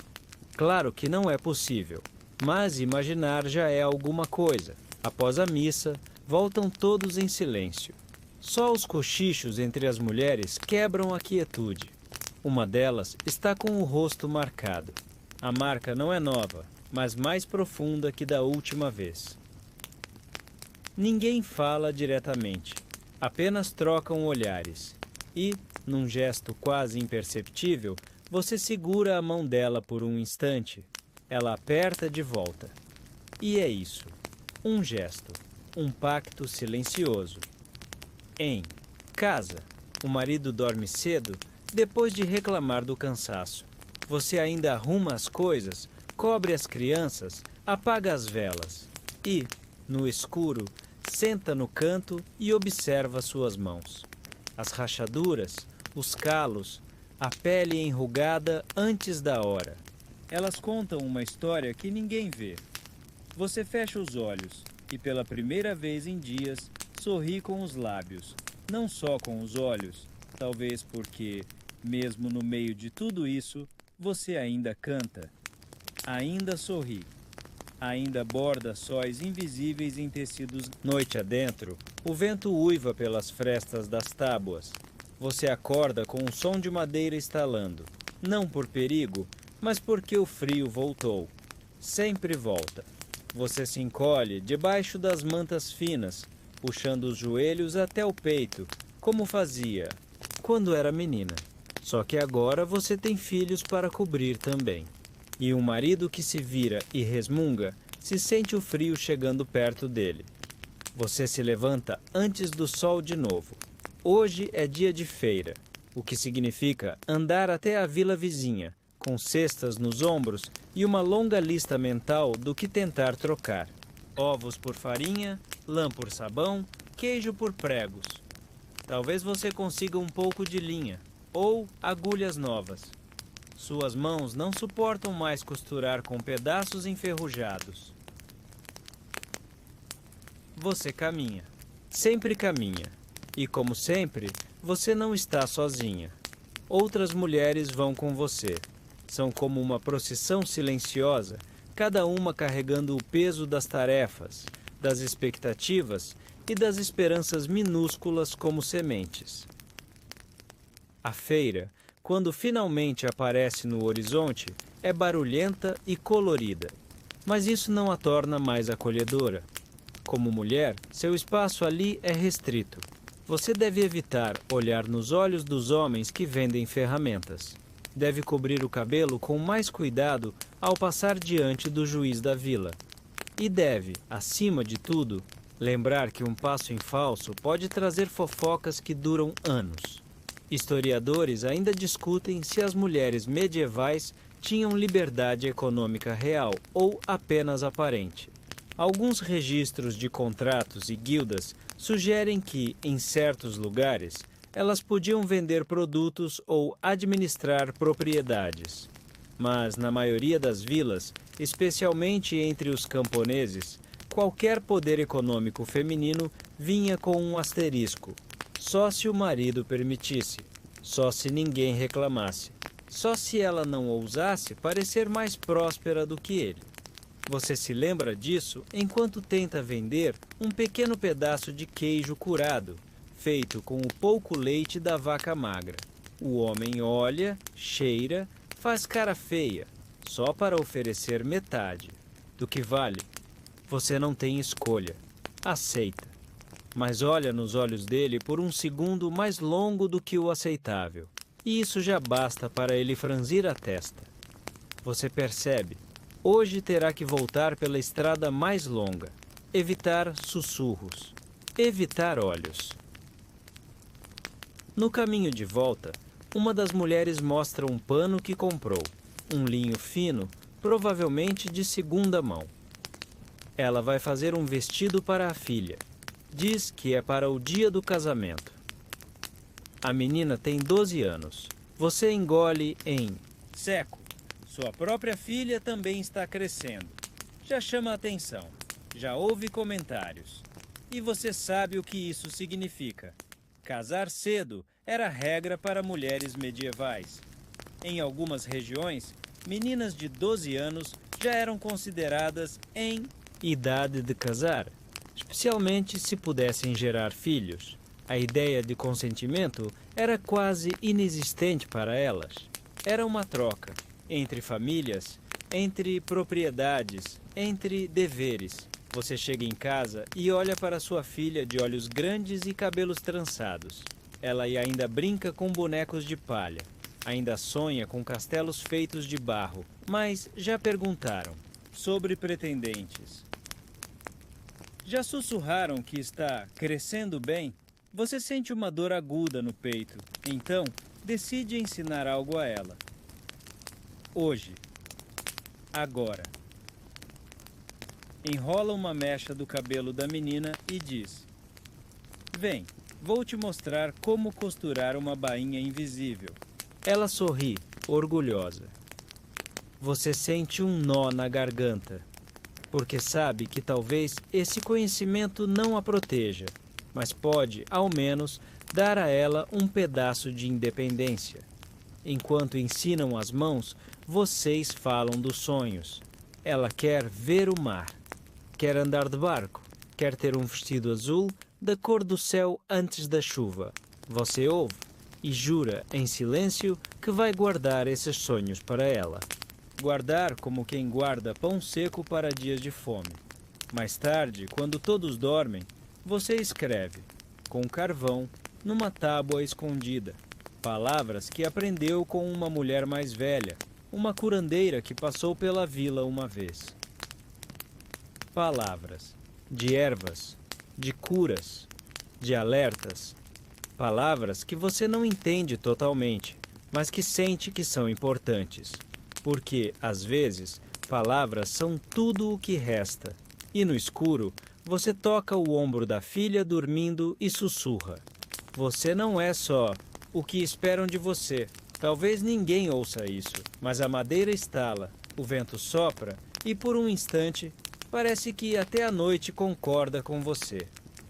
Claro que não é possível, mas imaginar já é alguma coisa. Após a missa, voltam todos em silêncio. Só os cochichos entre as mulheres quebram a quietude. Uma delas está com o rosto marcado. A marca não é nova, mas mais profunda que da última vez. Ninguém fala diretamente, apenas trocam olhares. E, num gesto quase imperceptível, você segura a mão dela por um instante. Ela aperta de volta. E é isso. Um gesto. Um pacto silencioso. Em casa, o marido dorme cedo depois de reclamar do cansaço. Você ainda arruma as coisas, cobre as crianças, apaga as velas. E, no escuro, senta no canto e observa suas mãos. As rachaduras, os calos, a pele enrugada antes da hora. Elas contam uma história que ninguém vê. Você fecha os olhos e, pela primeira vez em dias, sorri com os lábios, não só com os olhos, talvez porque, mesmo no meio de tudo isso, você ainda canta, ainda sorri, ainda borda sóis invisíveis em tecidos. Noite adentro, o vento uiva pelas frestas das tábuas. Você acorda com o som de madeira estalando, não por perigo, mas porque o frio voltou. Sempre volta. Você se encolhe debaixo das mantas finas, puxando os joelhos até o peito, como fazia quando era menina. Só que agora você tem filhos para cobrir também. E um marido que se vira e resmunga, se sente o frio chegando perto dele. Você se levanta antes do sol de novo. Hoje é dia de feira, o que significa andar até a vila vizinha, com cestas nos ombros e uma longa lista mental do que tentar trocar. Ovos por farinha, lã por sabão, queijo por pregos. Talvez você consiga um pouco de linha, ou agulhas novas. Suas mãos não suportam mais costurar com pedaços enferrujados. Você caminha. Sempre caminha. E como sempre, você não está sozinha. Outras mulheres vão com você. São como uma procissão silenciosa, cada uma carregando o peso das tarefas, das expectativas e das esperanças minúsculas como sementes. A feira, quando finalmente aparece no horizonte, é barulhenta e colorida. Mas isso não a torna mais acolhedora. Como mulher, seu espaço ali é restrito. Você deve evitar olhar nos olhos dos homens que vendem ferramentas. Deve cobrir o cabelo com mais cuidado ao passar diante do juiz da vila. E deve, acima de tudo, lembrar que um passo em falso pode trazer fofocas que duram anos. Historiadores ainda discutem se as mulheres medievais tinham liberdade econômica real ou apenas aparente. Alguns registros de contratos e guildas sugerem que, em certos lugares, elas podiam vender produtos ou administrar propriedades. Mas, na maioria das vilas, especialmente entre os camponeses, qualquer poder econômico feminino vinha com um asterisco. Só se o marido permitisse, só se ninguém reclamasse, só se ela não ousasse parecer mais próspera do que ele. Você se lembra disso enquanto tenta vender um pequeno pedaço de queijo curado, feito com o pouco leite da vaca magra. O homem olha, cheira, faz cara feia, só para oferecer metade. Do que vale? Você não tem escolha. Aceita. Mas olha nos olhos dele por um segundo mais longo do que o aceitável. E isso já basta para ele franzir a testa. Você percebe. Hoje terá que voltar pela estrada mais longa, evitar sussurros, evitar olhos. No caminho de volta, uma das mulheres mostra um pano que comprou, um linho fino, provavelmente de segunda mão. Ela vai fazer um vestido para a filha. Diz que é para o dia do casamento. A menina tem 12 anos. Você engole em seco. Sua própria filha também está crescendo. Já chama a atenção. Já houve comentários. E você sabe o que isso significa. Casar cedo era regra para mulheres medievais. Em algumas regiões, meninas de 12 anos já eram consideradas em idade de casar, especialmente se pudessem gerar filhos. A ideia de consentimento era quase inexistente para elas. Era uma troca entre famílias, entre propriedades, entre deveres. Você chega em casa e olha para sua filha de olhos grandes e cabelos trançados. Ela ainda brinca com bonecos de palha. Ainda sonha com castelos feitos de barro. Mas já perguntaram sobre pretendentes. Já sussurraram que está crescendo bem? Você sente uma dor aguda no peito. Então, decide ensinar algo a ela. Hoje. Agora. Enrola uma mecha do cabelo da menina e diz: Vem, vou te mostrar como costurar uma bainha invisível. Ela sorri, orgulhosa. Você sente um nó na garganta, porque sabe que talvez esse conhecimento não a proteja, mas pode, ao menos, dar a ela um pedaço de independência. Enquanto ensinam as mãos, vocês falam dos sonhos. Ela quer ver o mar, quer andar de barco, quer ter um vestido azul da cor do céu antes da chuva. Você ouve e jura em silêncio que vai guardar esses sonhos para ela. Guardar como quem guarda pão seco para dias de fome. Mais tarde, quando todos dormem, você escreve, com carvão, numa tábua escondida, palavras que aprendeu com uma mulher mais velha, uma curandeira que passou pela vila uma vez. Palavras de ervas, de curas, de alertas. Palavras que você não entende totalmente, mas que sente que são importantes. Porque, às vezes, palavras são tudo o que resta. E no escuro, você toca o ombro da filha dormindo e sussurra. Você não é só o que esperam de você. Talvez ninguém ouça isso, mas a madeira estala, o vento sopra e, por um instante, parece que até a noite concorda com você.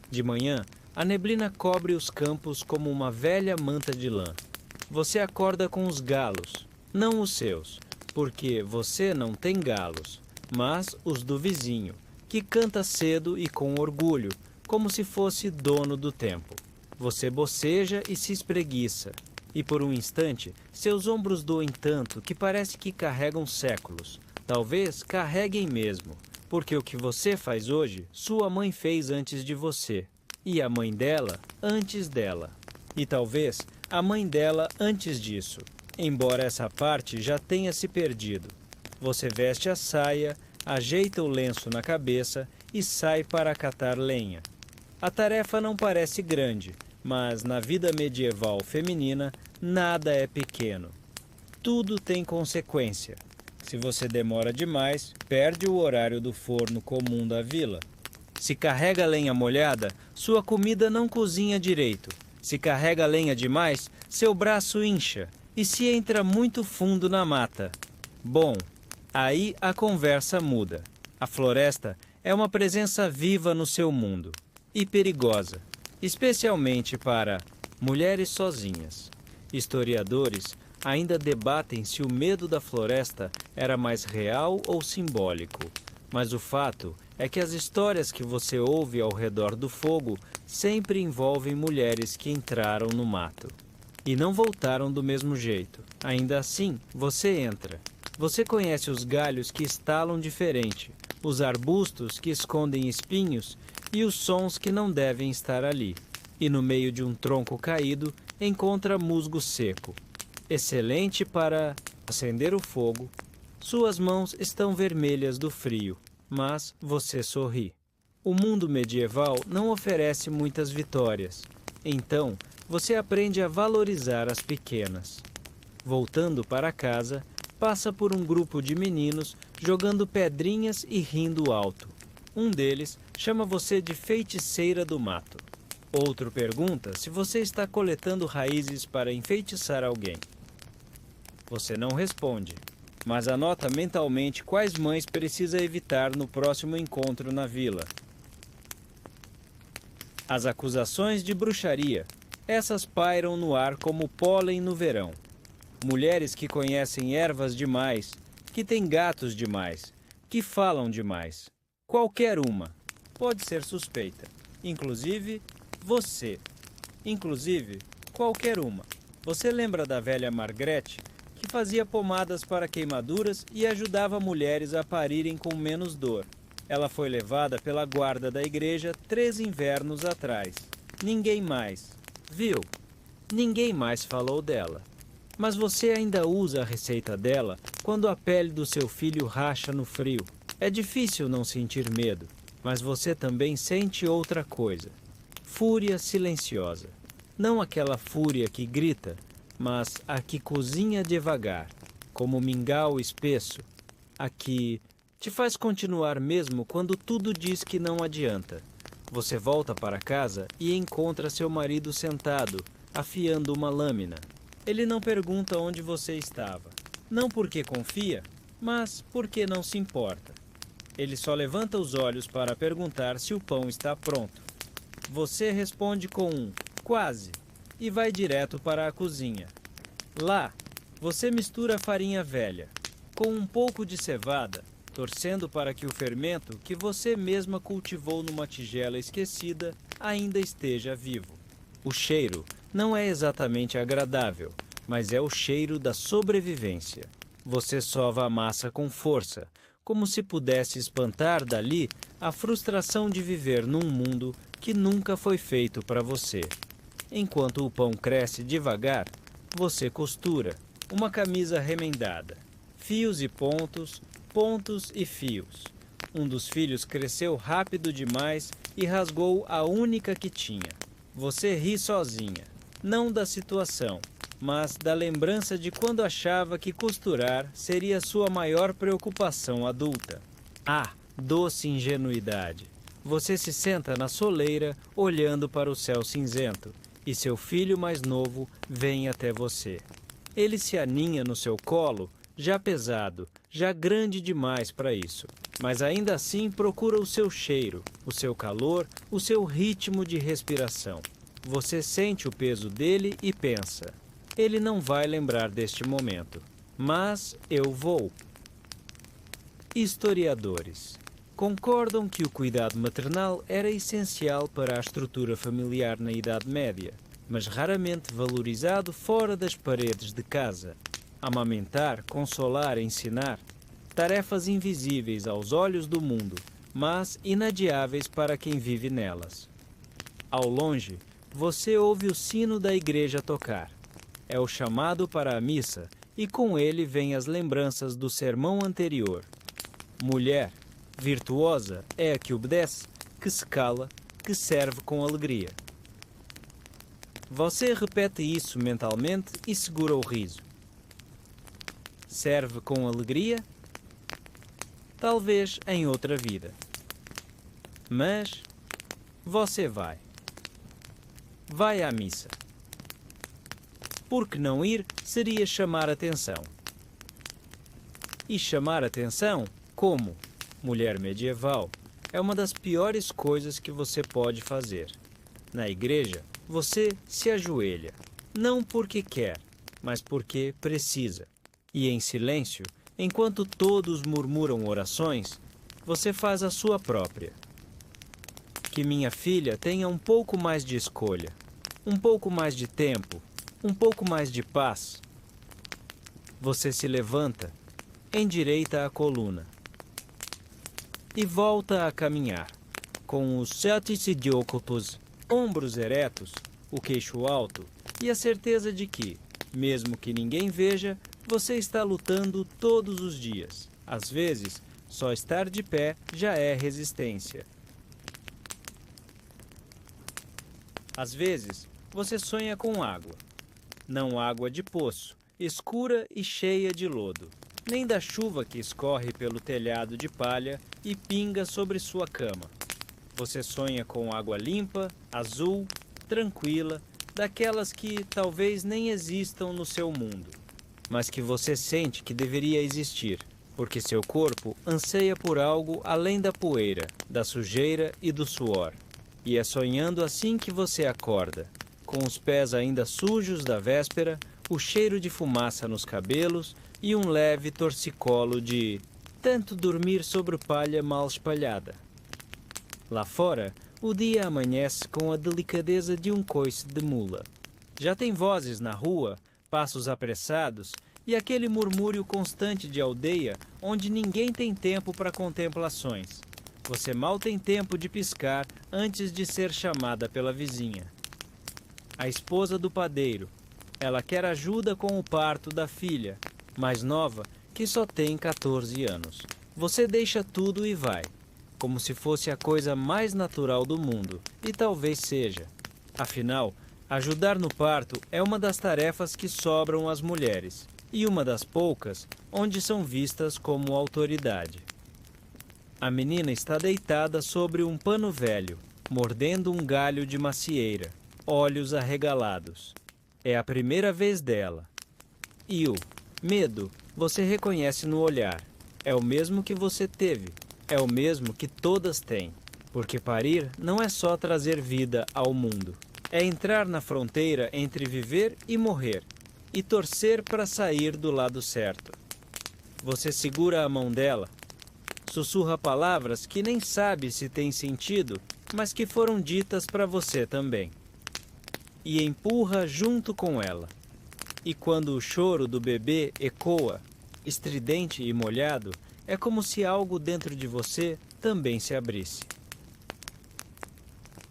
De manhã, a neblina cobre os campos como uma velha manta de lã. Você acorda com os galos, não os seus, porque você não tem galos, mas os do vizinho, que canta cedo e com orgulho, como se fosse dono do tempo. Você boceja e se espreguiça, e por um instante seus ombros doem tanto que parece que carregam séculos. Talvez carreguem mesmo, porque o que você faz hoje, sua mãe fez antes de você, e a mãe dela antes dela, e talvez a mãe dela antes disso, embora essa parte já tenha se perdido. Você veste a saia, ajeita o lenço na cabeça e sai para catar lenha. A tarefa não parece grande, mas na vida medieval feminina, nada é pequeno. Tudo tem consequência. Se você demora demais, perde o horário do forno comum da vila. Se carrega lenha molhada, sua comida não cozinha direito. Se carrega lenha demais, seu braço incha. E se entra muito fundo na mata? Bom, aí a conversa muda. A floresta é uma presença viva no seu mundo. E perigosa, especialmente para mulheres sozinhas. Historiadores ainda debatem se o medo da floresta era mais real ou simbólico, mas o fato é que as histórias que você ouve ao redor do fogo sempre envolvem mulheres que entraram no mato e não voltaram do mesmo jeito. Ainda assim, você entra. Você conhece os galhos que estalam diferente, os arbustos que escondem espinhos e os sons que não devem estar ali. E no meio de um tronco caído, encontra musgo seco, excelente para acender o fogo, Suas mãos estão vermelhas do frio, mas você sorri. O mundo medieval não oferece muitas vitórias, então você aprende a valorizar as pequenas. Voltando para casa, passa por um grupo de meninos jogando pedrinhas e rindo alto. Um deles chama você de feiticeira do mato. Outro pergunta se você está coletando raízes para enfeitiçar alguém. Você não responde, mas anota mentalmente quais mães precisa evitar no próximo encontro na vila. As acusações de bruxaria. Essas pairam no ar como pólen no verão. Mulheres que conhecem ervas demais, que têm gatos demais, que falam demais. Qualquer uma pode ser suspeita. Inclusive, você. Inclusive, qualquer uma. Você lembra da velha Margrethe, que fazia pomadas para queimaduras e ajudava mulheres a parirem com menos dor? Ela foi levada pela guarda da igreja 3 invernos atrás. Ninguém mais. Viu? Ninguém mais falou dela. Mas você ainda usa a receita dela quando a pele do seu filho racha no frio. É difícil não sentir medo, mas você também sente outra coisa. Fúria silenciosa. Não aquela fúria que grita, mas a que cozinha devagar, como mingau espesso. A que te faz continuar mesmo quando tudo diz que não adianta. Você volta para casa e encontra seu marido sentado, afiando uma lâmina. Ele não pergunta onde você estava. Não porque confia, mas porque não se importa. Ele só levanta os olhos para perguntar se o pão está pronto. Você responde com um quase e vai direto para a cozinha. Lá, você mistura a farinha velha com um pouco de cevada, torcendo para que o fermento que você mesma cultivou numa tigela esquecida ainda esteja vivo. O cheiro não é exatamente agradável, mas é o cheiro da sobrevivência. Você sova a massa com força, como se pudesse espantar dali a frustração de viver num mundo que nunca foi feito para você. Enquanto o pão cresce devagar, você costura uma camisa remendada. Fios e pontos, pontos e fios. Um dos filhos cresceu rápido demais e rasgou a única que tinha. Você ri sozinha, não da situação, mas da lembrança de quando achava que costurar seria sua maior preocupação adulta. Ah, doce ingenuidade! Você se senta na soleira, olhando para o céu cinzento, e seu filho mais novo vem até você. Ele se aninha no seu colo, já pesado, já grande demais para isso, mas ainda assim procura o seu cheiro, o seu calor, o seu ritmo de respiração. Você sente o peso dele e pensa: ele não vai lembrar deste momento, mas eu vou. Historiadores concordam que o cuidado maternal era essencial para a estrutura familiar na Idade Média, mas raramente valorizado fora das paredes de casa. Amamentar, consolar, ensinar, tarefas invisíveis aos olhos do mundo, mas inadiáveis para quem vive nelas. Ao longe, você ouve o sino da igreja tocar. É o chamado para a missa, e com ele vêm as lembranças do sermão anterior. Mulher, virtuosa é a que obedece, que se cala, que serve com alegria. Você repete isso mentalmente e segura o riso. Serve com alegria? Talvez em outra vida. Mas você vai. Vai à missa. Porque não ir seria chamar atenção. E chamar atenção, como mulher medieval, é uma das piores coisas que você pode fazer. Na igreja, você se ajoelha, não porque quer, mas porque precisa. E em silêncio, enquanto todos murmuram orações, você faz a sua própria. Que minha filha tenha um pouco mais de escolha, um pouco mais de tempo, um pouco mais de paz. Você se levanta, endireita a coluna e volta a caminhar, com os certicidiocopos, ombros eretos, o queixo alto e a certeza de que, mesmo que ninguém veja, Você está lutando todos os dias. Às vezes, só estar de pé já é resistência. Às vezes, você sonha com água. Não água de poço, escura e cheia de lodo, nem da chuva que escorre pelo telhado de palha e pinga sobre sua cama. Você sonha com água limpa, azul, tranquila, daquelas que talvez nem existam no seu mundo, mas que você sente que deveria existir, porque seu corpo anseia por algo além da poeira, da sujeira e do suor. E é sonhando assim que você acorda, com os pés ainda sujos da véspera, o cheiro de fumaça nos cabelos e um leve torcicolo de tanto dormir sobre palha mal espalhada. Lá fora, o dia amanhece com a delicadeza de um coice de mula. Já tem vozes na rua, passos apressados e aquele murmúrio constante de aldeia onde ninguém tem tempo para contemplações. Você mal tem tempo de piscar antes de ser chamada pela vizinha. A esposa do padeiro. Ela quer ajuda com o parto da filha, mais nova, que só tem 14 anos. Você deixa tudo e vai, como se fosse a coisa mais natural do mundo, e talvez seja. Afinal, ajudar no parto é uma das tarefas que sobram às mulheres, e uma das poucas onde são vistas como autoridade. A menina está deitada sobre um pano velho, mordendo um galho de macieira, olhos arregalados. É a primeira vez dela. E o medo você reconhece no olhar. É o mesmo que você teve. É o mesmo que todas têm. Porque parir não é só trazer vida ao mundo. É entrar na fronteira entre viver e morrer. E torcer para sair do lado certo. Você segura a mão dela. Sussurra palavras que nem sabe se têm sentido, mas que foram ditas para você também. E empurra junto com ela. E quando o choro do bebê ecoa, estridente e molhado, é como se algo dentro de você também se abrisse.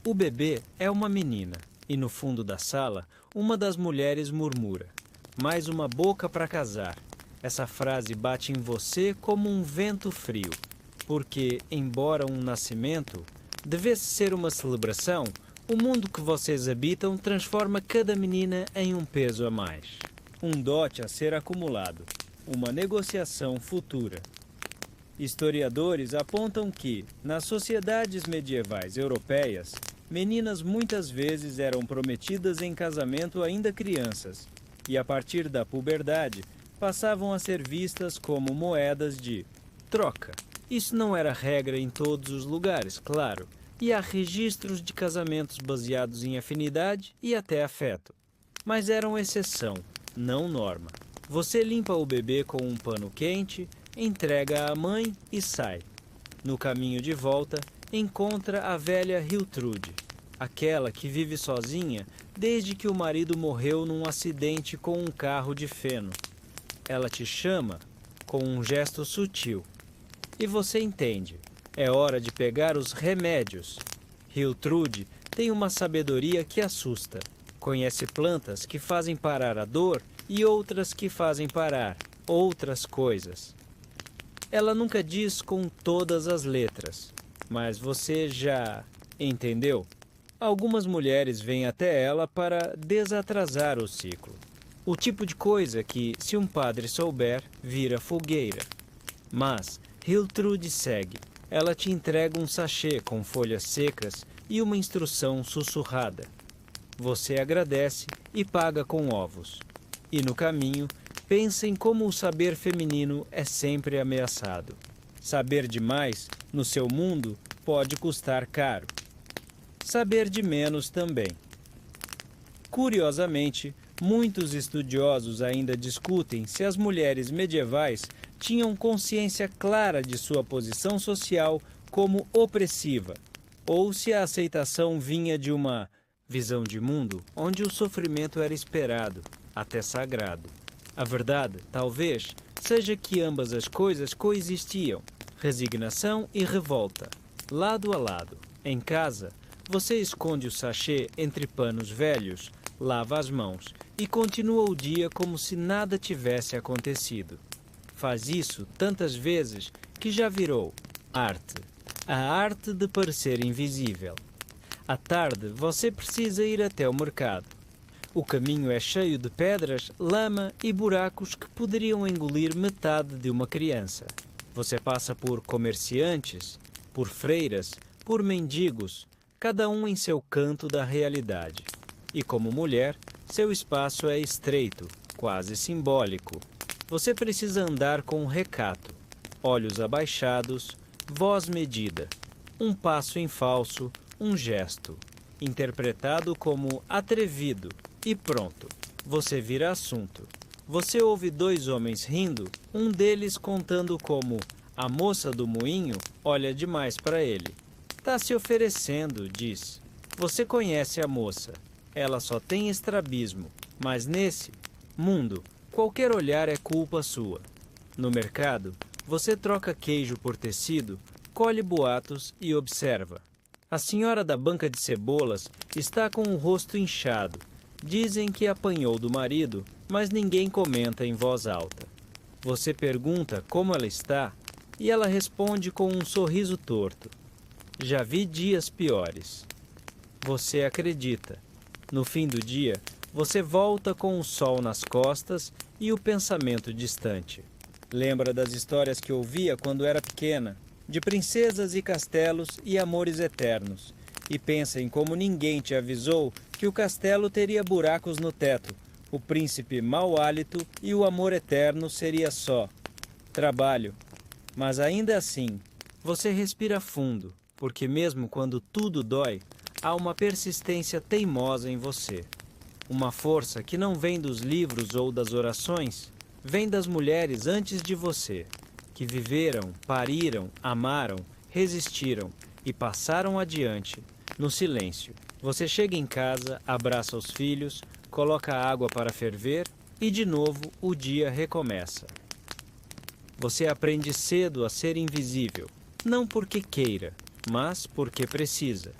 O bebê é uma menina, e no fundo da sala, uma das mulheres murmura: mais uma boca para casar. Essa frase bate em você como um vento frio, porque, embora um nascimento devesse ser uma celebração, o mundo que vocês habitam transforma cada menina em um peso a mais. Um dote a ser acumulado, uma negociação futura. Historiadores apontam que, nas sociedades medievais europeias, meninas muitas vezes eram prometidas em casamento ainda crianças, e a partir da puberdade passavam a ser vistas como moedas de troca. Isso não era regra em todos os lugares, claro, e há registros de casamentos baseados em afinidade e até afeto. Mas eram exceção, não norma. Você limpa o bebê com um pano quente, entrega à mãe e sai. No caminho de volta, encontra a velha Hiltrude, aquela que vive sozinha desde que o marido morreu num acidente com um carro de feno. Ela te chama com um gesto sutil. E você entende. É hora de pegar os remédios. Hiltrude tem uma sabedoria que assusta. Conhece plantas que fazem parar a dor e outras que fazem parar outras coisas. Ela nunca diz com todas as letras, mas você já entendeu? Algumas mulheres vêm até ela para desatrasar o ciclo. O tipo de coisa que, se um padre souber, vira fogueira. Mas Hiltrude segue. Ela te entrega um sachê com folhas secas e uma instrução sussurrada. Você agradece e paga com ovos. E no caminho, pensa em como o saber feminino é sempre ameaçado. Saber demais, no seu mundo, pode custar caro. Saber de menos também. Curiosamente, muitos estudiosos ainda discutem se as mulheres medievais tinham consciência clara de sua posição social como opressiva, ou se a aceitação vinha de uma visão de mundo onde o sofrimento era esperado, até sagrado. A verdade, talvez, seja que ambas as coisas coexistiam, resignação e revolta, lado a lado. Em casa, você esconde o sachê entre panos velhos, lava as mãos e continua o dia como se nada tivesse acontecido. Faz isso tantas vezes que já virou arte. A arte de parecer invisível. À tarde, você precisa ir até o mercado. O caminho é cheio de pedras, lama e buracos que poderiam engolir metade de uma criança. Você passa por comerciantes, por freiras, por mendigos, cada um em seu canto da realidade. E como mulher, seu espaço é estreito, quase simbólico. Você precisa andar com recato, olhos abaixados, voz medida, um passo em falso, um gesto, interpretado como atrevido, e pronto, você vira assunto. Você ouve dois homens rindo, um deles contando como a moça do moinho olha demais para ele. Tá se oferecendo, diz. Você conhece a moça. Ela só tem estrabismo, mas nesse mundo, qualquer olhar é culpa sua. No mercado, você troca queijo por tecido, colhe boatos e observa. A senhora da banca de cebolas está com o rosto inchado. Dizem que apanhou do marido, mas ninguém comenta em voz alta. Você pergunta como ela está e ela responde com um sorriso torto. Já vi dias piores. Você acredita. No fim do dia, você volta com o sol nas costas e o pensamento distante. Lembra das histórias que ouvia quando era pequena, de princesas e castelos e amores eternos, e pensa em como ninguém te avisou que o castelo teria buracos no teto, o príncipe mau hálito e o amor eterno seria só trabalho. Mas ainda assim, você respira fundo, porque mesmo quando tudo dói, há uma persistência teimosa em você. Uma força que não vem dos livros ou das orações, vem das mulheres antes de você, que viveram, pariram, amaram, resistiram e passaram adiante, no silêncio. Você chega em casa, abraça os filhos, coloca água para ferver e de novo o dia recomeça. Você aprende cedo a ser invisível, não porque queira, mas porque precisa.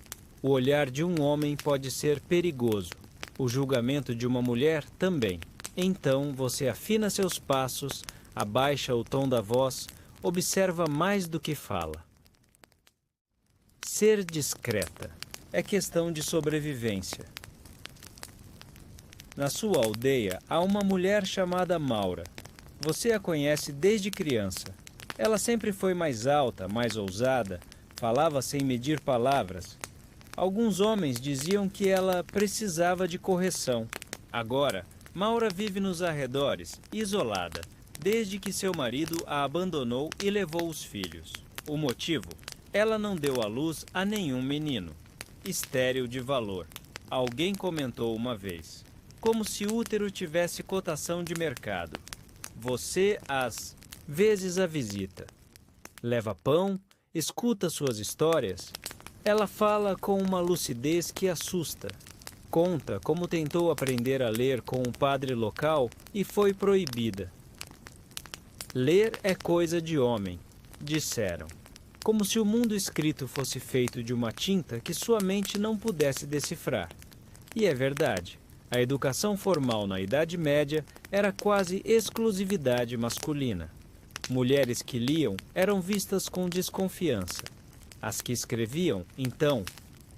O olhar de um homem pode ser perigoso, o julgamento de uma mulher também. Então você afina seus passos, abaixa o tom da voz, observa mais do que fala. Ser discreta é questão de sobrevivência. Na sua aldeia há uma mulher chamada Maura. Você a conhece desde criança. Ela sempre foi mais alta, mais ousada, falava sem medir palavras. Alguns homens diziam que ela precisava de correção. Agora, Maura vive nos arredores, isolada, desde que seu marido a abandonou e levou os filhos. O motivo? Ela não deu à luz a nenhum menino. Estéril de valor. Alguém comentou uma vez. Como se útero tivesse cotação de mercado. Você às vezes a visita. Leva pão, escuta suas histórias. Ela fala com uma lucidez que assusta. Conta como tentou aprender a ler com um padre local e foi proibida. Ler é coisa de homem, disseram. Como se o mundo escrito fosse feito de uma tinta que sua mente não pudesse decifrar. E é verdade. A educação formal na Idade Média era quase exclusividade masculina. Mulheres que liam eram vistas com desconfiança. As que escreviam, então,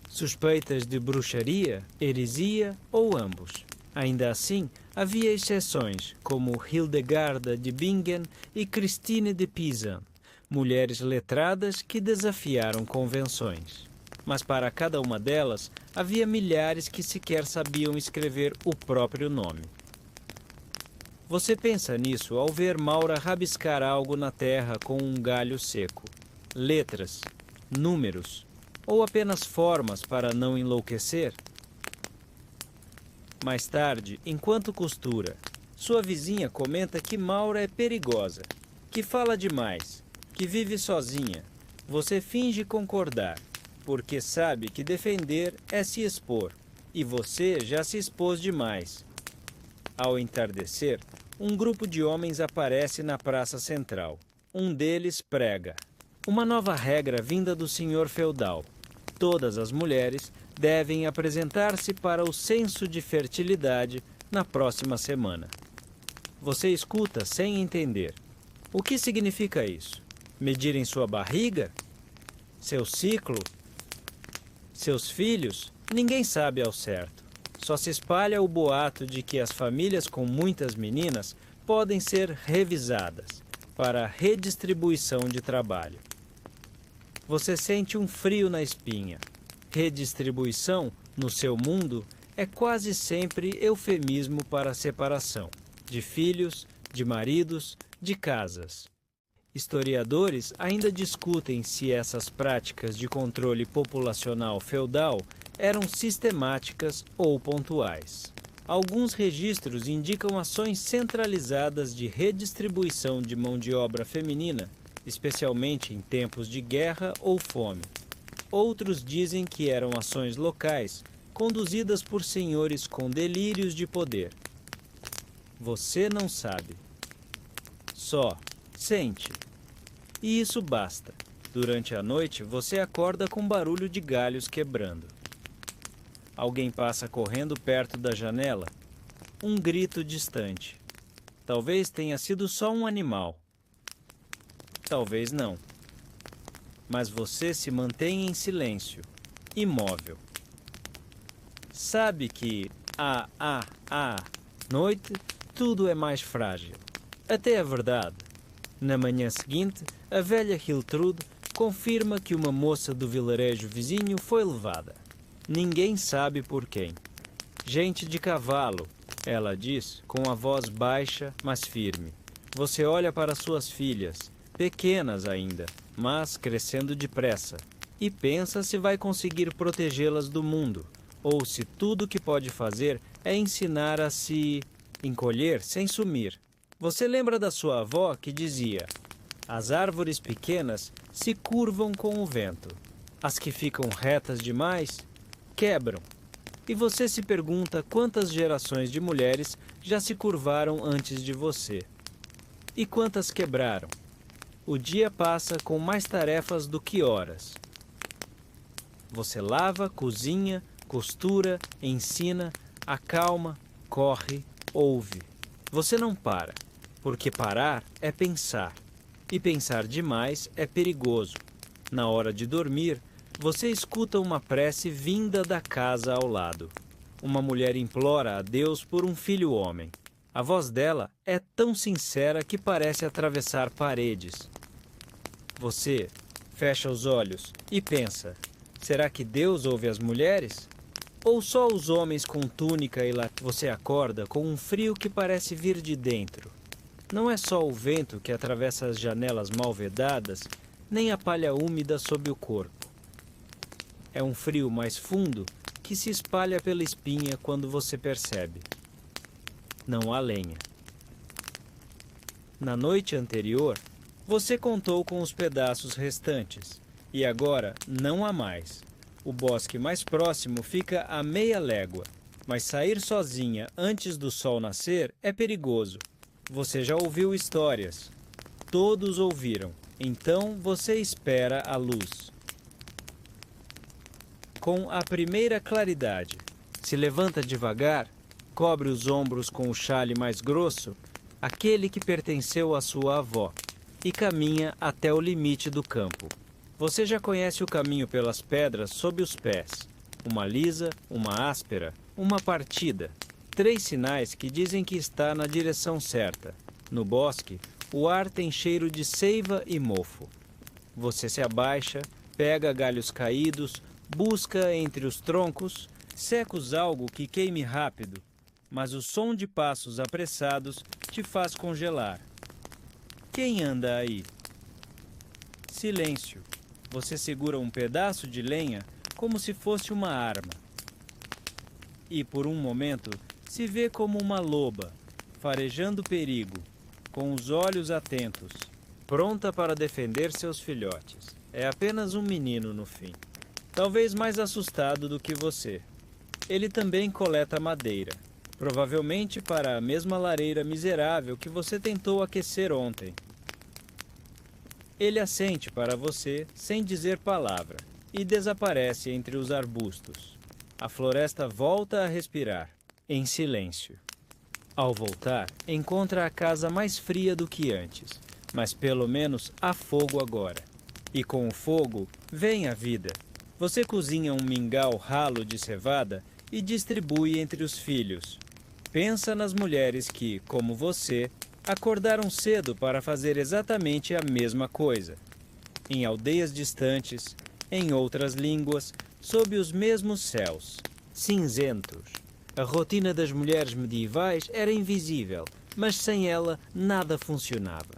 suspeitas de bruxaria, heresia ou ambos. Ainda assim, havia exceções, como Hildegarda de Bingen e Christine de Pisa, mulheres letradas que desafiaram convenções. Mas para cada uma delas, havia milhares que sequer sabiam escrever o próprio nome. Você pensa nisso ao ver Maura rabiscar algo na terra com um galho seco. Letras, números, ou apenas formas para não enlouquecer? Mais tarde, enquanto costura, sua vizinha comenta que Maura é perigosa, que fala demais, que vive sozinha. Você finge concordar, porque sabe que defender é se expor, e você já se expôs demais. Ao entardecer, um grupo de homens aparece na praça central. Um deles prega. Uma nova regra vinda do senhor feudal. Todas as mulheres devem apresentar-se para o censo de fertilidade na próxima semana. Você escuta sem entender. O que significa isso? Medirem sua barriga? Seu ciclo? Seus filhos? Ninguém sabe ao certo. Só se espalha o boato de que as famílias com muitas meninas podem ser revisadas para redistribuição de trabalho. Você sente um frio na espinha. Redistribuição, no seu mundo, é quase sempre eufemismo para separação de filhos, de maridos, de casas. Historiadores ainda discutem se essas práticas de controle populacional feudal eram sistemáticas ou pontuais. Alguns registros indicam ações centralizadas de redistribuição de mão de obra feminina, especialmente em tempos de guerra ou fome. Outros dizem que eram ações locais, conduzidas por senhores com delírios de poder. Você não sabe. Só sente. E isso basta. Durante a noite, você acorda com barulho de galhos quebrando. Alguém passa correndo perto da janela. Um grito distante. Talvez tenha sido só um animal. Talvez não. Mas você se mantém em silêncio, imóvel. Sabe que, à noite, tudo é mais frágil. Até é verdade. Na manhã seguinte, a velha Hiltrude confirma que uma moça do vilarejo vizinho foi levada. Ninguém sabe por quem. Gente de cavalo, ela diz, com a voz baixa, mas firme. Você olha para suas filhas, pequenas ainda, mas crescendo depressa, e pensa se vai conseguir protegê-las do mundo, ou se tudo que pode fazer é ensinar a se encolher sem sumir. Você lembra da sua avó que dizia: as árvores pequenas se curvam com o vento. As que ficam retas demais quebram. E você se pergunta quantas gerações de mulheres já se curvaram antes de você. E quantas quebraram? O dia passa com mais tarefas do que horas. Você lava, cozinha, costura, ensina, acalma, corre, ouve. Você não para, porque parar é pensar. E pensar demais é perigoso. Na hora de dormir, você escuta uma prece vinda da casa ao lado. Uma mulher implora a Deus por um filho homem. A voz dela é tão sincera que parece atravessar paredes. Você fecha os olhos e pensa: será que Deus ouve as mulheres? Ou só os homens com túnica e Você acorda com um frio que parece vir de dentro. Não é só o vento que atravessa as janelas mal vedadas, nem a palha úmida sob o corpo. É um frio mais fundo que se espalha pela espinha quando você percebe. Não há lenha. Na noite anterior, você contou com os pedaços restantes, e agora não há mais. O bosque mais próximo fica a meia légua, mas sair sozinha antes do sol nascer é perigoso. Você já ouviu histórias. Todos ouviram. Então você espera a luz. Com a primeira claridade, se levanta devagar, cobre os ombros com o chale mais grosso, aquele que pertenceu à sua avó, e caminha até o limite do campo. Você já conhece o caminho pelas pedras sob os pés. Uma lisa, uma áspera, uma partida. 3 sinais que dizem que está na direção certa. No bosque, o ar tem cheiro de seiva e mofo. Você se abaixa, pega galhos caídos, busca entre os troncos, secos algo que queime rápido, mas o som de passos apressados te faz congelar. Quem anda aí? Silêncio. Você segura um pedaço de lenha como se fosse uma arma. E por um momento se vê como uma loba, farejando perigo, com os olhos atentos, pronta para defender seus filhotes. É apenas um menino no fim, talvez mais assustado do que você. Ele também coleta madeira, provavelmente para a mesma lareira miserável que você tentou aquecer ontem. Ele assente para você sem dizer palavra e desaparece entre os arbustos. A floresta volta a respirar, em silêncio. Ao voltar, encontra a casa mais fria do que antes, mas pelo menos há fogo agora. E com o fogo vem a vida. Você cozinha um mingau ralo de cevada e distribui entre os filhos. Pensa nas mulheres que, como você, acordaram cedo para fazer exatamente a mesma coisa. Em aldeias distantes, em outras línguas, sob os mesmos céus, cinzentos. A rotina das mulheres medievais era invisível, mas sem ela nada funcionava.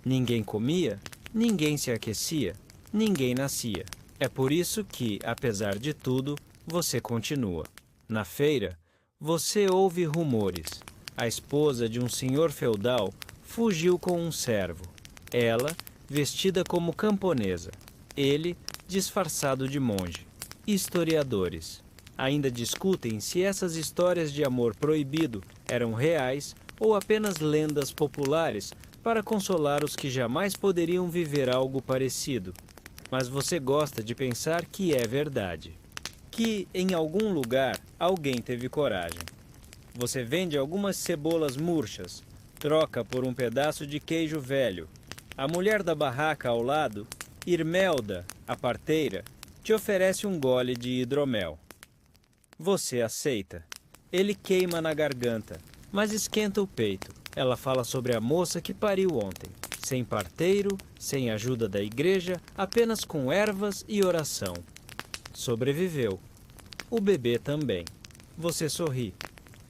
Ninguém comia, ninguém se aquecia, ninguém nascia. É por isso que, apesar de tudo, você continua. Na feira, você ouve rumores. A esposa de um senhor feudal fugiu com um servo. Ela, vestida como camponesa. Ele, disfarçado de monge. Historiadores ainda discutem se essas histórias de amor proibido eram reais ou apenas lendas populares para consolar os que jamais poderiam viver algo parecido. Mas você gosta de pensar que é verdade. Que, em algum lugar, alguém teve coragem. Você vende algumas cebolas murchas, troca por um pedaço de queijo velho. A mulher da barraca ao lado, Irmelda, a parteira, te oferece um gole de hidromel. Você aceita. Ele queima na garganta, mas esquenta o peito. Ela fala sobre a moça que pariu ontem. Sem parteiro, sem ajuda da igreja, apenas com ervas e oração. Sobreviveu. O bebê também. Você sorri,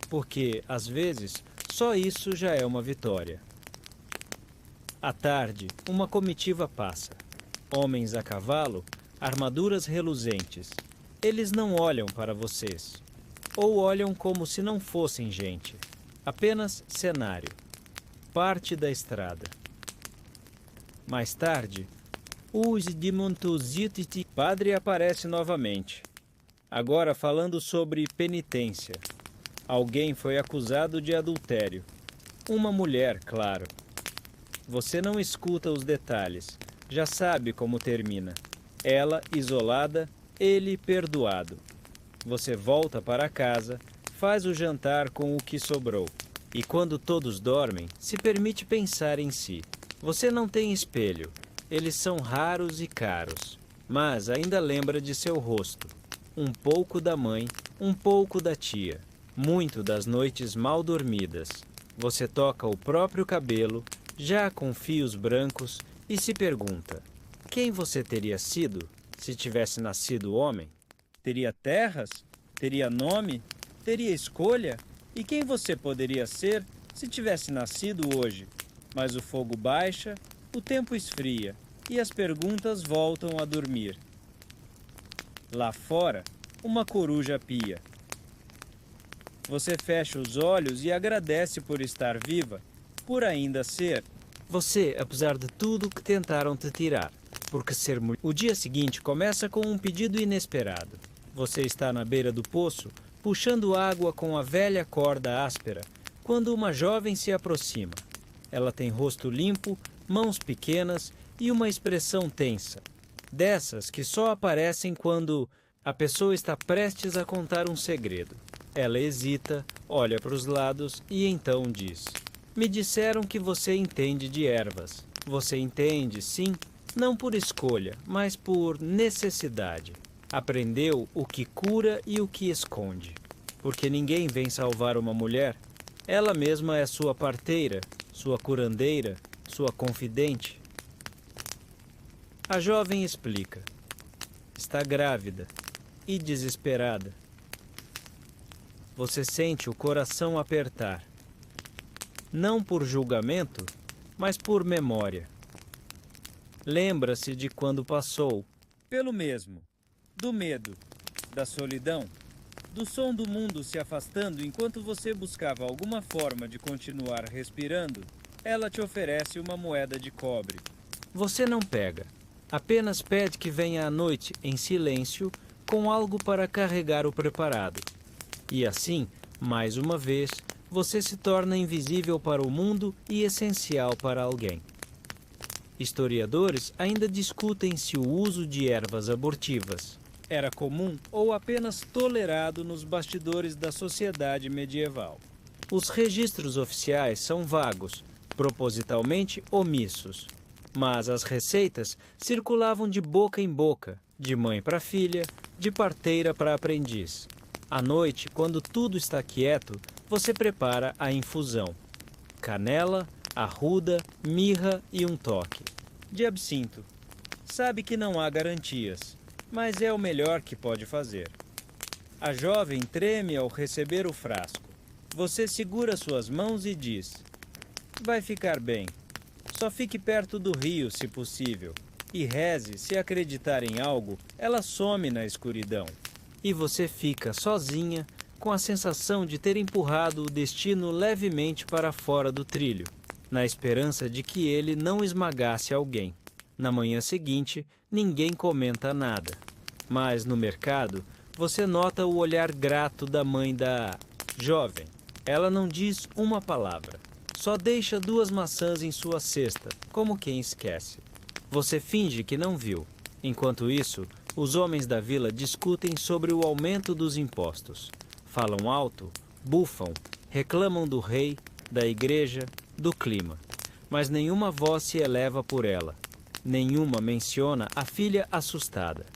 porque, às vezes, só isso já é uma vitória. À tarde, uma comitiva passa. Homens a cavalo, armaduras reluzentes. Eles não olham para vocês. Ou olham como se não fossem gente. Apenas cenário. Parte da estrada. Mais tarde, os de Montosititi, padre aparece novamente. Agora falando sobre penitência. Alguém foi acusado de adultério. Uma mulher, claro. Você não escuta os detalhes. Já sabe como termina. Ela isolada, ele perdoado. Você volta para casa, faz o jantar com o que sobrou. E quando todos dormem, se permite pensar em si. Você não tem espelho. Eles são raros e caros. Mas ainda lembra de seu rosto. Um pouco da mãe, um pouco da tia. Muito das noites mal dormidas. Você toca o próprio cabelo, já com fios brancos, e se pergunta: quem você teria sido se tivesse nascido homem? Teria terras? Teria nome? Teria escolha? E quem você poderia ser se tivesse nascido hoje? Mas o fogo baixa, o tempo esfria e as perguntas voltam a dormir. Lá fora, uma coruja pia. Você fecha os olhos e agradece por estar viva, por ainda ser. Você, apesar de tudo que tentaram te tirar, porque ser mulher. O dia seguinte começa com um pedido inesperado. Você está na beira do poço, puxando água com a velha corda áspera, quando uma jovem se aproxima. Ela tem rosto limpo, mãos pequenas e uma expressão tensa. Dessas que só aparecem quando a pessoa está prestes a contar um segredo. Ela hesita, olha para os lados e então diz: me disseram que você entende de ervas. Você entende, sim, não por escolha, mas por necessidade. Aprendeu o que cura e o que esconde. Porque ninguém vem salvar uma mulher. Ela mesma é sua parteira, sua curandeira, sua confidente. A jovem explica. Está grávida e desesperada. Você sente o coração apertar. Não por julgamento, mas por memória. Lembra-se de quando passou, pelo mesmo, do medo, da solidão, do som do mundo se afastando enquanto você buscava alguma forma de continuar respirando. Ela te oferece uma moeda de cobre. Você não pega, apenas pede que venha à noite em silêncio com algo para carregar o preparado. E assim, mais uma vez, você se torna invisível para o mundo e essencial para alguém. Historiadores ainda discutem se o uso de ervas abortivas, Era comum ou apenas tolerado nos bastidores da sociedade medieval. Os registros oficiais são vagos, propositalmente omissos. Mas as receitas circulavam de boca em boca, de mãe para filha, de parteira para aprendiz. À noite, quando tudo está quieto, você prepara a infusão. Canela, arruda, mirra e um toque. De absinto. Sabe que não há garantias, mas é o melhor que pode fazer. A jovem treme ao receber o frasco. Você segura suas mãos e diz: vai ficar bem. Só fique perto do rio, se possível, e reze, se acreditar em algo, ela some na escuridão. E você fica sozinha, com a sensação de ter empurrado o destino levemente para fora do trilho, na esperança de que ele não esmagasse alguém. Na manhã seguinte, ninguém comenta nada. Mas no mercado, você nota o olhar grato da mãe da jovem. Ela não diz uma palavra. Só deixa 2 maçãs em sua cesta, como quem esquece. Você finge que não viu. Enquanto isso, os homens da vila discutem sobre o aumento dos impostos. Falam alto, bufam, reclamam do rei, da igreja, do clima. Mas nenhuma voz se eleva por ela. Nenhuma menciona a filha assustada.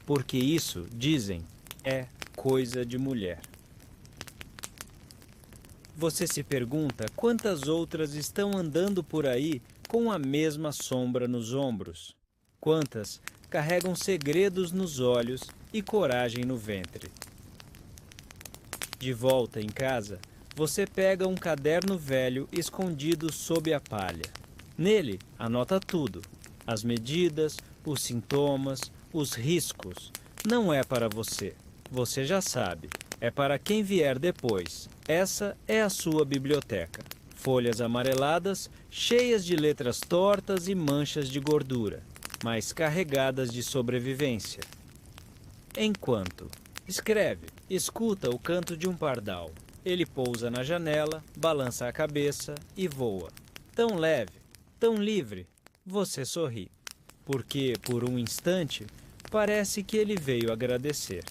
Porque isso, dizem, é coisa de mulher. Você se pergunta quantas outras estão andando por aí com a mesma sombra nos ombros. Quantas carregam segredos nos olhos e coragem no ventre. De volta em casa, você pega um caderno velho escondido sob a palha. Nele, anota tudo. As medidas, os sintomas, os riscos. Não é para você. Você já sabe. É para quem vier depois. Essa é a sua biblioteca. Folhas amareladas, cheias de letras tortas e manchas de gordura, mas carregadas de sobrevivência. Enquanto escreve, escuta o canto de um pardal. Ele pousa na janela, balança a cabeça e voa. Tão leve, tão livre, você sorri. Porque, por um instante, parece que ele veio agradecer.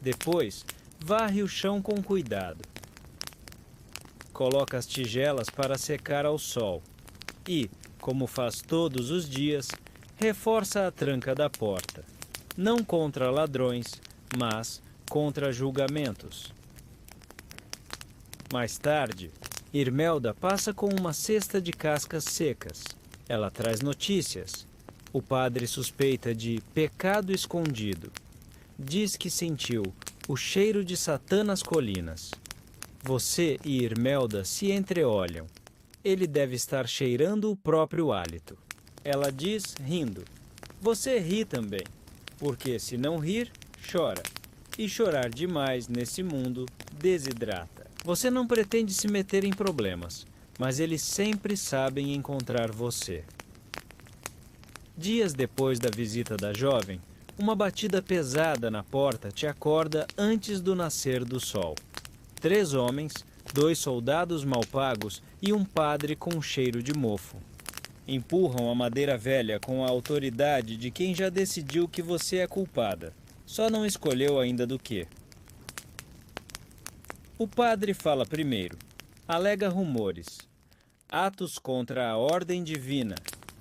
Depois, varre o chão com cuidado. Coloca as tigelas para secar ao sol e, como faz todos os dias, reforça a tranca da porta. Não contra ladrões, mas contra julgamentos. Mais tarde, Irmelda passa com uma cesta de cascas secas. Ela traz notícias. O padre suspeita de pecado escondido. Diz que sentiu o cheiro de Satã nas colinas. Você e Irmelda se entreolham. Ele deve estar cheirando o próprio hálito. Ela diz, rindo. Você ri também, porque se não rir, chora. E chorar demais nesse mundo desidrata. Você não pretende se meter em problemas, mas eles sempre sabem encontrar você. Dias depois da visita da jovem, uma batida pesada na porta te acorda antes do nascer do sol. 3 homens, 2 soldados mal pagos e um padre com cheiro de mofo. Empurram a madeira velha com a autoridade de quem já decidiu que você é culpada. Só não escolheu ainda do quê. O padre fala primeiro. Alega rumores. Atos contra a ordem divina.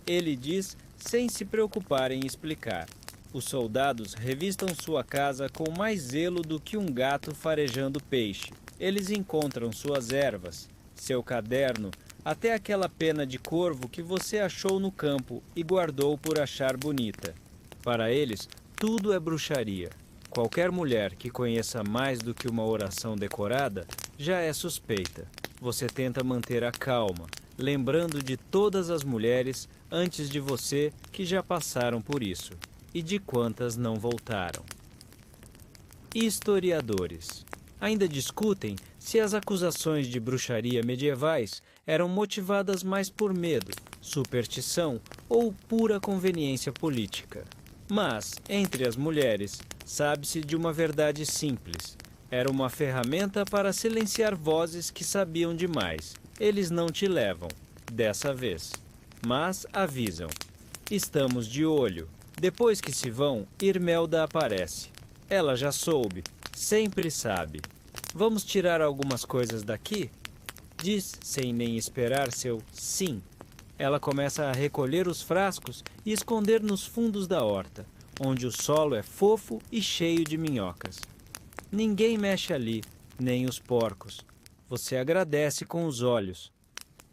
Ele diz sem se preocupar em explicar. Os soldados revistam sua casa com mais zelo do que um gato farejando peixe. Eles encontram suas ervas, seu caderno, até aquela pena de corvo que você achou no campo e guardou por achar bonita. Para eles, tudo é bruxaria. Qualquer mulher que conheça mais do que uma oração decorada já é suspeita. Você tenta manter a calma, lembrando de todas as mulheres antes de você que já passaram por isso. E de quantas não voltaram. Historiadores ainda discutem se as acusações de bruxaria medievais eram motivadas mais por medo, superstição ou pura conveniência política. Mas, entre as mulheres, sabe-se de uma verdade simples. Era uma ferramenta para silenciar vozes que sabiam demais. Eles não te levam, dessa vez. Mas avisam. Estamos de olho. Depois que se vão, Irmelda aparece. Ela já soube, sempre sabe. Vamos tirar algumas coisas daqui? Diz sem nem esperar seu sim. Ela começa a recolher os frascos e esconder nos fundos da horta, onde o solo é fofo e cheio de minhocas. Ninguém mexe ali, nem os porcos. Você agradece com os olhos.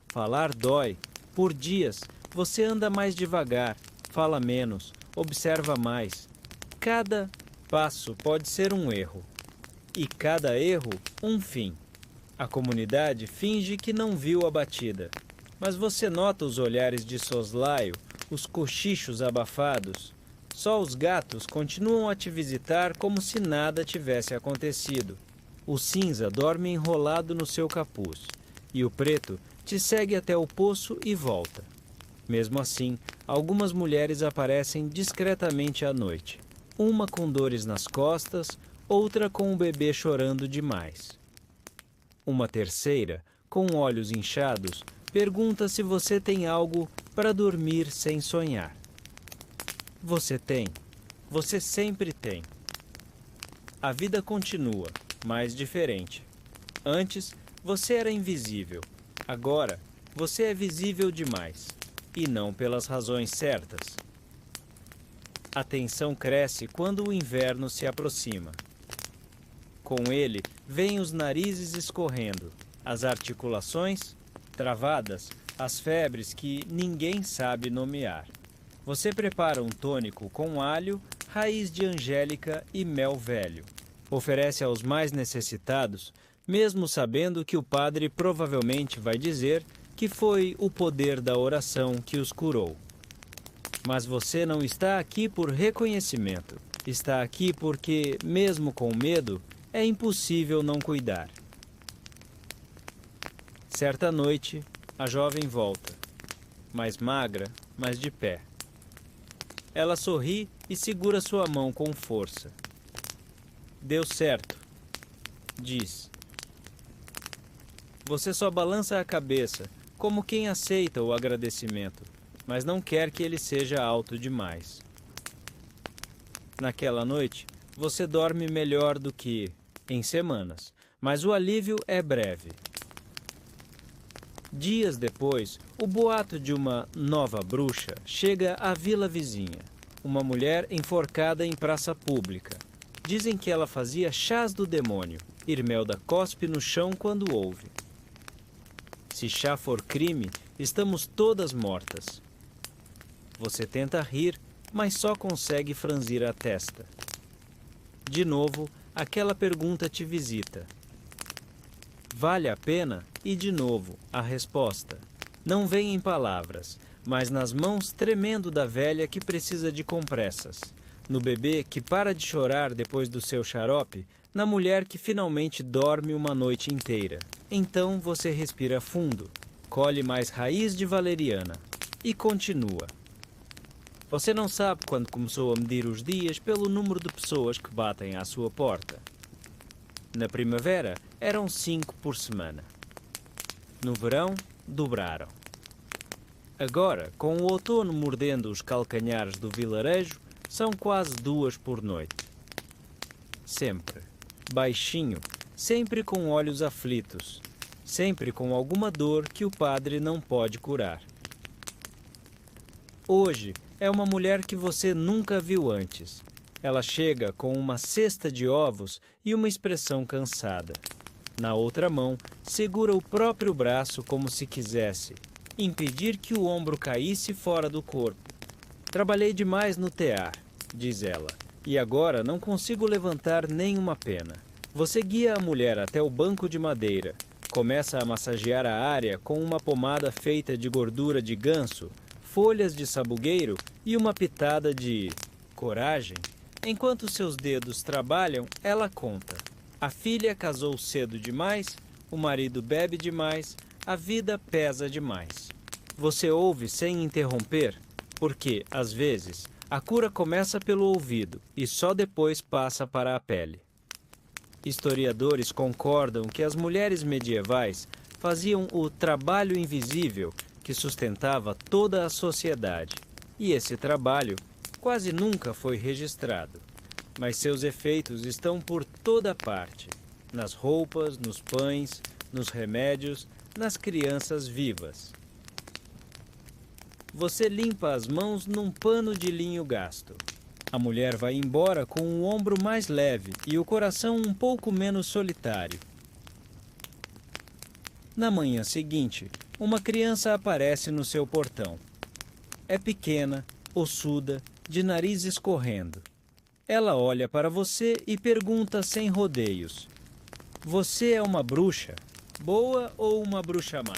Falar dói. Por dias, você anda mais devagar, fala menos, observa mais. Cada passo pode ser um erro. E cada erro, um fim. A comunidade finge que não viu a batida. Mas você nota os olhares de soslaio, os cochichos abafados. Só os gatos continuam a te visitar como se nada tivesse acontecido. O cinza dorme enrolado no seu capuz. E o preto te segue até o poço e volta. Mesmo assim, algumas mulheres aparecem discretamente à noite. Uma com dores nas costas, outra com o bebê chorando demais. Uma terceira, com olhos inchados, pergunta se você tem algo para dormir sem sonhar. Você tem. Você sempre tem. A vida continua, mas diferente. Antes, você era invisível. Agora, você é visível demais. E não pelas razões certas. A tensão cresce quando o inverno se aproxima. Com ele, vêm os narizes escorrendo, as articulações travadas, as febres que ninguém sabe nomear. Você prepara um tônico com alho, raiz de angélica e mel velho. Oferece aos mais necessitados, mesmo sabendo que o padre provavelmente vai dizer que foi o poder da oração que os curou. Mas você não está aqui por reconhecimento. Está aqui porque, mesmo com medo, é impossível não cuidar. Certa noite, a jovem volta, mais magra, mas de pé. Ela sorri e segura sua mão com força. Deu certo, diz. Você só balança a cabeça, como quem aceita o agradecimento, mas não quer que ele seja alto demais. Naquela noite, você dorme melhor do que em semanas, mas o alívio é breve. Dias depois, o boato de uma nova bruxa chega à vila vizinha. Uma mulher enforcada em praça pública. Dizem que ela fazia chás do demônio. Irmelda cospe no chão quando ouve. Se chá for crime, estamos todas mortas. Você tenta rir, mas só consegue franzir a testa. De novo, aquela pergunta te visita. Vale a pena? E de novo, a resposta. Não vem em palavras, mas nas mãos tremendo da velha que precisa de compressas. No bebê que para de chorar depois do seu xarope, na mulher que finalmente dorme uma noite inteira. Então você respira fundo, colhe mais raiz de valeriana e continua. Você não sabe quando começou a medir os dias pelo número de pessoas que batem à sua porta. Na primavera, eram 5 por semana. No verão, dobraram. Agora, com o outono mordendo os calcanhares do vilarejo, são quase 2 por noite. Sempre. Baixinho, sempre com olhos aflitos. Sempre com alguma dor que o padre não pode curar. Hoje, é uma mulher que você nunca viu antes. Ela chega com uma cesta de ovos e uma expressão cansada. Na outra mão, segura o próprio braço como se quisesse impedir que o ombro caísse fora do corpo. Trabalhei demais no tear, diz ela, e agora não consigo levantar nem uma pena. Você guia a mulher até o banco de madeira, começa a massagear a área com uma pomada feita de gordura de ganso, folhas de sabugueiro e uma pitada de coragem. Enquanto seus dedos trabalham, ela conta. A filha casou cedo demais, o marido bebe demais, a vida pesa demais. Você ouve sem interromper, porque, às vezes, a cura começa pelo ouvido e só depois passa para a pele. Historiadores concordam que as mulheres medievais faziam o trabalho invisível que sustentava toda a sociedade. E esse trabalho Quase nunca foi registrado, mas seus efeitos estão por toda parte, nas roupas, nos pães, nos remédios, nas crianças vivas. Você limpa as mãos num pano de linho gasto. A mulher vai embora com o ombro mais leve e o coração um pouco menos solitário. Na manhã seguinte, uma criança aparece no seu portão. É pequena, ossuda, de nariz escorrendo. Ela olha para você e pergunta sem rodeios: você é uma bruxa? Boa ou uma bruxa má?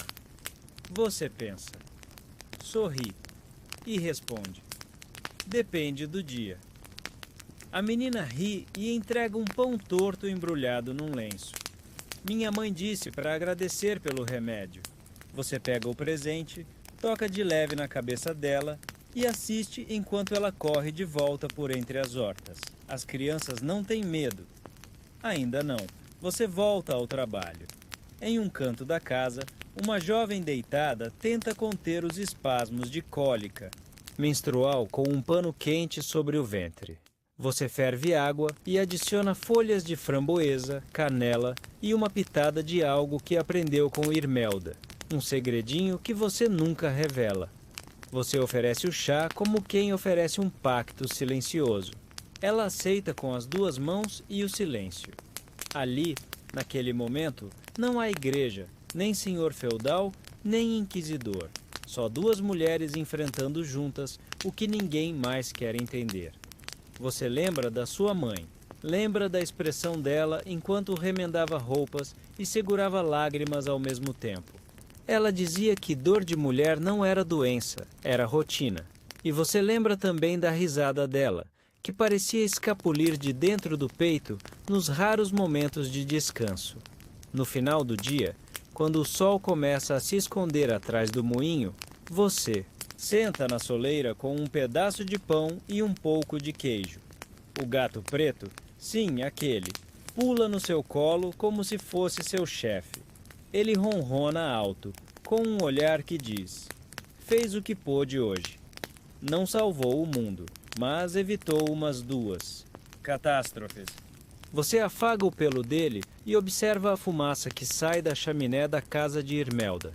Você pensa, sorri e responde: depende do dia. A menina ri e entrega um pão torto embrulhado num lenço. Minha mãe disse para agradecer pelo remédio. Você pega o presente, toca de leve na cabeça dela e assiste enquanto ela corre de volta por entre as hortas. As crianças não têm medo. Ainda não. Você volta ao trabalho. Em um canto da casa, uma jovem deitada tenta conter os espasmos de cólica menstrual com um pano quente sobre o ventre. Você ferve água e adiciona folhas de framboesa, canela e uma pitada de algo que aprendeu com Irmelda, um segredinho que você nunca revela. Você oferece o chá como quem oferece um pacto silencioso. Ela aceita com as duas mãos e o silêncio. Ali, naquele momento, não há igreja, nem senhor feudal, nem inquisidor. Só duas mulheres enfrentando juntas o que ninguém mais quer entender. Você lembra da sua mãe, lembra da expressão dela enquanto remendava roupas e segurava lágrimas ao mesmo tempo. Ela dizia que dor de mulher não era doença, era rotina. E você lembra também da risada dela, que parecia escapulir de dentro do peito nos raros momentos de descanso. No final do dia, quando o sol começa a se esconder atrás do moinho, você senta na soleira com um pedaço de pão e um pouco de queijo. O gato preto, sim, aquele, pula no seu colo como se fosse seu chefe. Ele ronrona alto, com um olhar que diz: fez o que pôde hoje. Não salvou o mundo, mas evitou umas duas catástrofes. Você afaga o pelo dele e observa a fumaça que sai da chaminé da casa de Irmelda.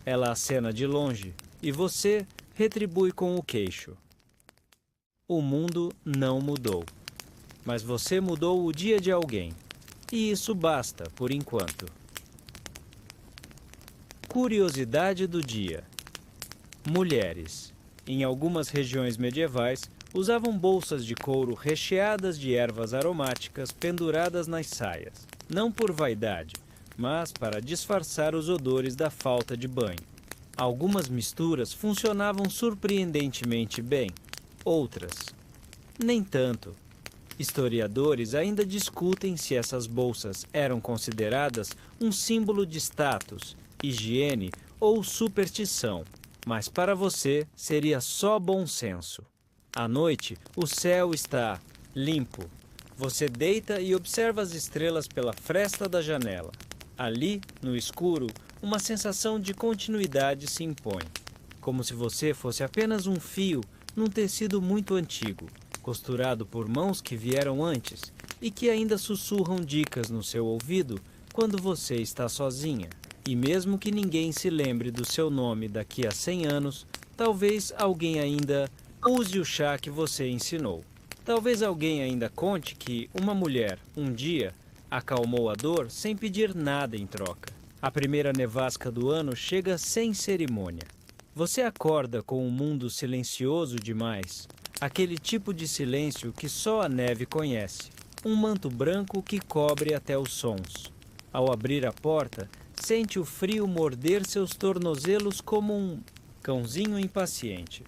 Ela acena de longe e você retribui com o queixo. O mundo não mudou, mas você mudou o dia de alguém. E isso basta, por enquanto. Curiosidade do dia. Mulheres, em algumas regiões medievais, usavam bolsas de couro recheadas de ervas aromáticas penduradas nas saias, não por vaidade, mas para disfarçar os odores da falta de banho. Algumas misturas funcionavam surpreendentemente bem, outras, nem tanto. Historiadores ainda discutem se essas bolsas eram consideradas um símbolo de status, higiene ou superstição, mas para você seria só bom senso. À noite, o céu está limpo. Você deita e observa as estrelas pela fresta da janela. Ali, no escuro, uma sensação de continuidade se impõe, como se você fosse apenas um fio num tecido muito antigo, costurado por mãos que vieram antes e que ainda sussurram dicas no seu ouvido quando você está sozinha. E mesmo que ninguém se lembre do seu nome daqui a 100 anos, talvez alguém ainda use o chá que você ensinou. Talvez alguém ainda conte que uma mulher, um dia, acalmou a dor sem pedir nada em troca. A primeira nevasca do ano chega sem cerimônia. Você acorda com um mundo silencioso demais, aquele tipo de silêncio que só a neve conhece. Um manto branco que cobre até os sons. Ao abrir a porta, sente o frio morder seus tornozelos como um cãozinho impaciente.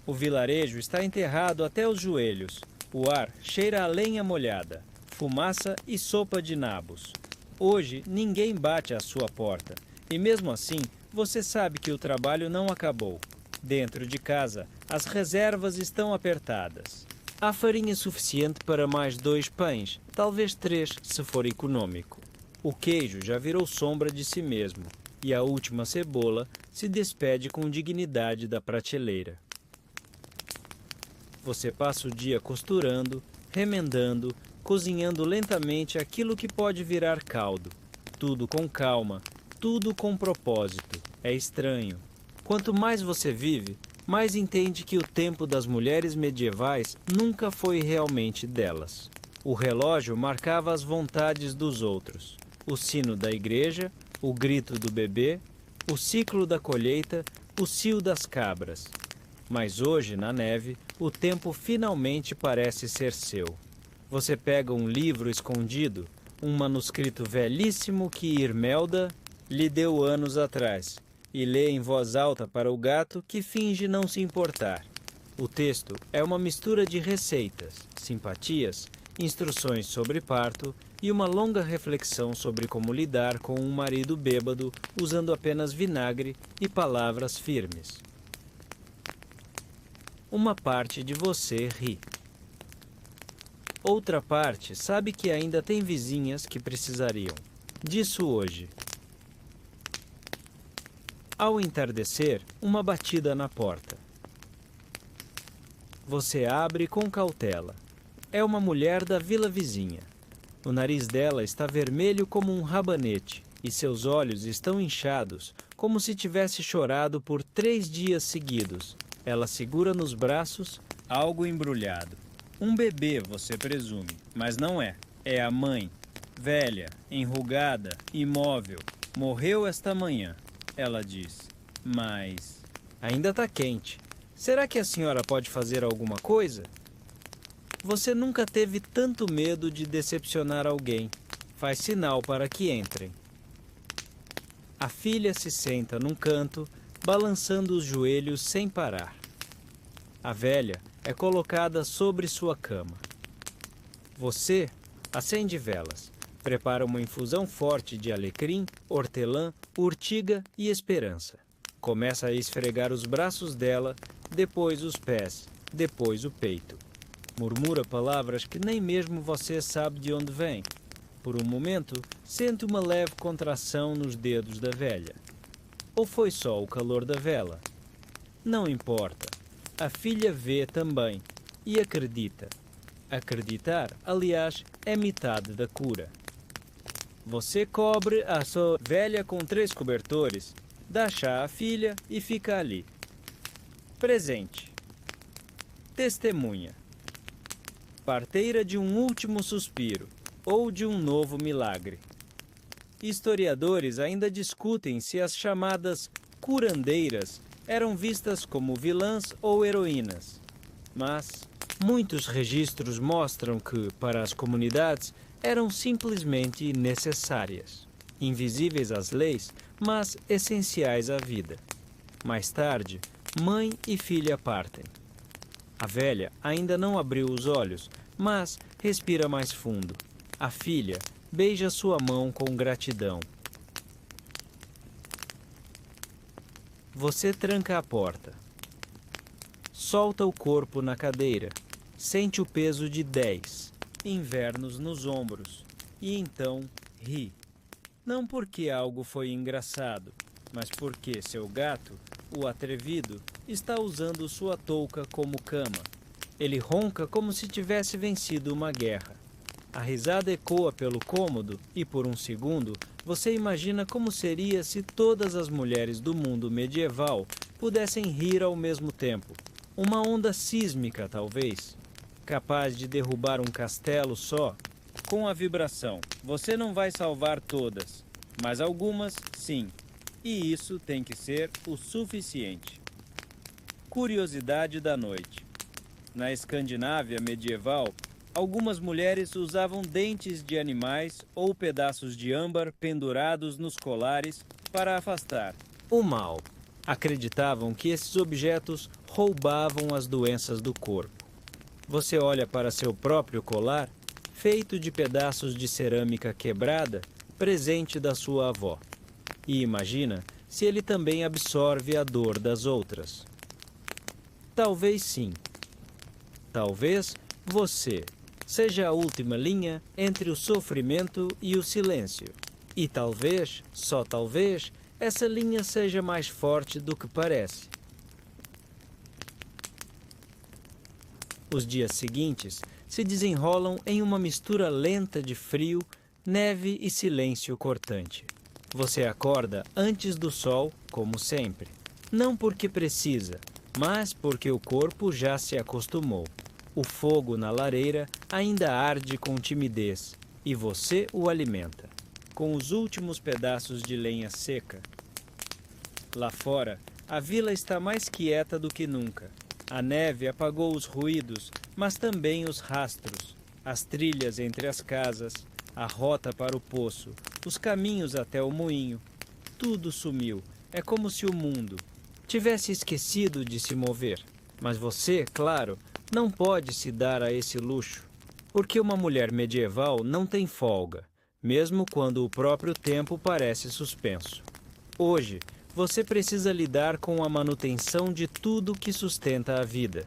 O vilarejo está enterrado até os joelhos. O ar cheira a lenha molhada, fumaça e sopa de nabos. Hoje ninguém bate à sua porta, e mesmo assim você sabe que o trabalho não acabou. Dentro de casa, as reservas estão apertadas. Há farinha suficiente para mais 2 pães, talvez 3 se for econômico. O queijo já virou sombra de si mesmo, e a última cebola se despede com dignidade da prateleira. Você passa o dia costurando, remendando, cozinhando lentamente aquilo que pode virar caldo. Tudo com calma, tudo com propósito. É estranho. Quanto mais você vive, mais entende que o tempo das mulheres medievais nunca foi realmente delas. O relógio marcava as vontades dos outros. O sino da igreja, o grito do bebê, o ciclo da colheita, o cio das cabras. Mas hoje, na neve, o tempo finalmente parece ser seu. Você pega um livro escondido, um manuscrito velhíssimo que Irmelda lhe deu anos atrás, e lê em voz alta para o gato que finge não se importar. O texto é uma mistura de receitas, simpatias, instruções sobre parto e uma longa reflexão sobre como lidar com um marido bêbado usando apenas vinagre e palavras firmes. Uma parte de você ri. Outra parte sabe que ainda tem vizinhas que precisariam disso hoje. Ao entardecer, uma batida na porta. Você abre com cautela. É uma mulher da vila vizinha. O nariz dela está vermelho como um rabanete e seus olhos estão inchados, como se tivesse chorado por 3 dias seguidos. Ela segura nos braços algo embrulhado. Um bebê, você presume, mas não é. É a mãe, velha, enrugada, imóvel. Morreu esta manhã, ela diz. Mas ainda está quente. Será que a senhora pode fazer alguma coisa? Você nunca teve tanto medo de decepcionar alguém. Faz sinal para que entrem. A filha se senta num canto, balançando os joelhos sem parar. A velha é colocada sobre sua cama. Você acende velas, prepara uma infusão forte de alecrim, hortelã, urtiga e esperança. Começa a esfregar os braços dela, depois os pés, depois o peito. Murmura palavras que nem mesmo você sabe de onde vêm. Por um momento, sente uma leve contração nos dedos da velha. Ou foi só o calor da vela? Não importa. A filha vê também e acredita. Acreditar, aliás, é metade da cura. Você cobre a sua velha com 3 cobertores, dá chá à filha e fica ali. Presente. Testemunha. Parteira de um último suspiro ou de um novo milagre. Historiadores ainda discutem se as chamadas curandeiras eram vistas como vilãs ou heroínas. Mas muitos registros mostram que, para as comunidades, eram simplesmente necessárias. Invisíveis às leis, mas essenciais à vida. Mais tarde, mãe e filha partem. A velha ainda não abriu os olhos, mas respira mais fundo. A filha beija sua mão com gratidão. Você tranca a porta. Solta o corpo na cadeira. Sente o peso de 10 invernos nos ombros. E então ri. Não porque algo foi engraçado, mas porque seu gato, o atrevido, está usando sua touca como cama. Ele ronca como se tivesse vencido uma guerra. A risada ecoa pelo cômodo e, por um segundo, você imagina como seria se todas as mulheres do mundo medieval pudessem rir ao mesmo tempo. Uma onda sísmica, talvez, capaz de derrubar um castelo só. Com a vibração, você não vai salvar todas, mas algumas, sim. E isso tem que ser o suficiente. Curiosidade da noite. Na Escandinávia medieval, algumas mulheres usavam dentes de animais ou pedaços de âmbar pendurados nos colares para afastar o mal. Acreditavam que esses objetos roubavam as doenças do corpo. Você olha para seu próprio colar, feito de pedaços de cerâmica quebrada, presente da sua avó, e imagina se ele também absorve a dor das outras. Talvez sim. Talvez você seja a última linha entre o sofrimento e o silêncio. E talvez, só talvez, essa linha seja mais forte do que parece. Os dias seguintes se desenrolam em uma mistura lenta de frio, neve e silêncio cortante. Você acorda antes do sol, como sempre. Não porque precisa, mas porque o corpo já se acostumou. O fogo na lareira ainda arde com timidez e você o alimenta. Com os últimos pedaços de lenha seca. Lá fora, a vila está mais quieta do que nunca. A neve apagou os ruídos, mas também os rastros, as trilhas entre as casas, a rota para o poço, os caminhos até o moinho. Tudo sumiu. É como se o mundo tivesse esquecido de se mover. Mas você, claro, não pode se dar a esse luxo, porque uma mulher medieval não tem folga, mesmo quando o próprio tempo parece suspenso. Hoje, você precisa lidar com a manutenção de tudo que sustenta a vida.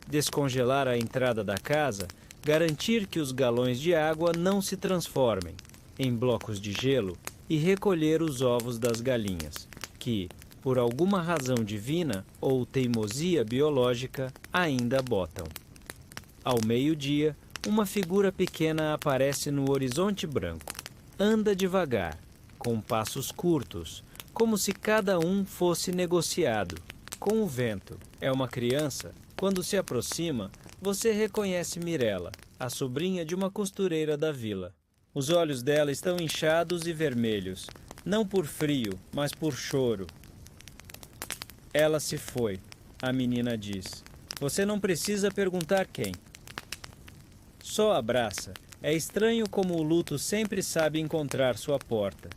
Descongelar a entrada da casa, garantir que os galões de água não se transformem em blocos de gelo e recolher os ovos das galinhas, que, por alguma razão divina ou teimosia biológica, ainda botam. Ao meio-dia, uma figura pequena aparece no horizonte branco. Anda devagar, com passos curtos, como se cada um fosse negociado, com o vento. É uma criança. Quando se aproxima, você reconhece Mirella, a sobrinha de uma costureira da vila. Os olhos dela estão inchados e vermelhos, não por frio, mas por choro. Ela se foi, a menina diz. Você não precisa perguntar quem. Só abraça. É estranho como o luto sempre sabe encontrar sua porta.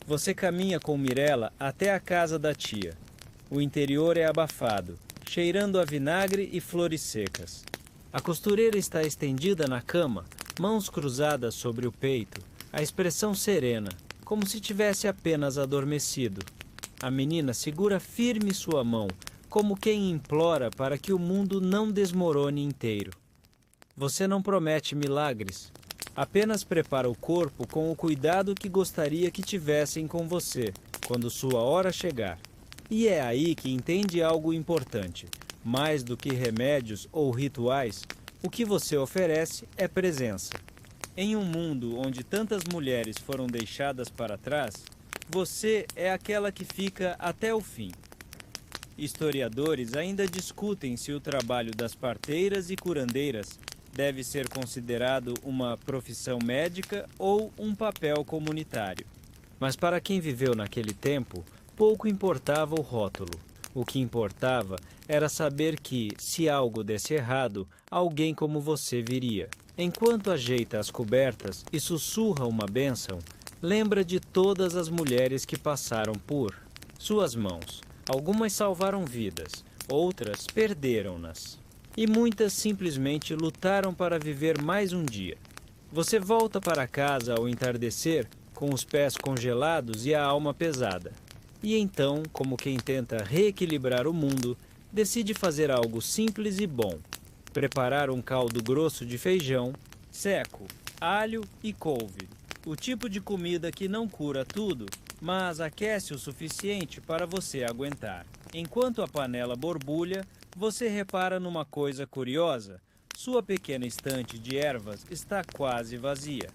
Você caminha com Mirella até a casa da tia. O interior é abafado, cheirando a vinagre e flores secas. A costureira está estendida na cama, mãos cruzadas sobre o peito, a expressão serena, como se tivesse apenas adormecido. A menina segura firme sua mão, como quem implora para que o mundo não desmorone inteiro. Você não promete milagres, apenas prepara o corpo com o cuidado que gostaria que tivessem com você, quando sua hora chegar. E é aí que entende algo importante. Mais do que remédios ou rituais, o que você oferece é presença. Em um mundo onde tantas mulheres foram deixadas para trás, você é aquela que fica até o fim. Historiadores ainda discutem se o trabalho das parteiras e curandeiras deve ser considerado uma profissão médica ou um papel comunitário. Mas para quem viveu naquele tempo, pouco importava o rótulo. O que importava era saber que, se algo desse errado, alguém como você viria. Enquanto ajeita as cobertas e sussurra uma bênção, lembra de todas as mulheres que passaram por suas mãos. Algumas salvaram vidas, outras perderam-nas. E muitas simplesmente lutaram para viver mais um dia. Você volta para casa ao entardecer, com os pés congelados e a alma pesada. E então, como quem tenta reequilibrar o mundo, decide fazer algo simples e bom. Preparar um caldo grosso de feijão, seco, alho e couve. O tipo de comida que não cura tudo, mas aquece o suficiente para você aguentar. Enquanto a panela borbulha, você repara numa coisa curiosa. Sua pequena estante de ervas está quase vazia.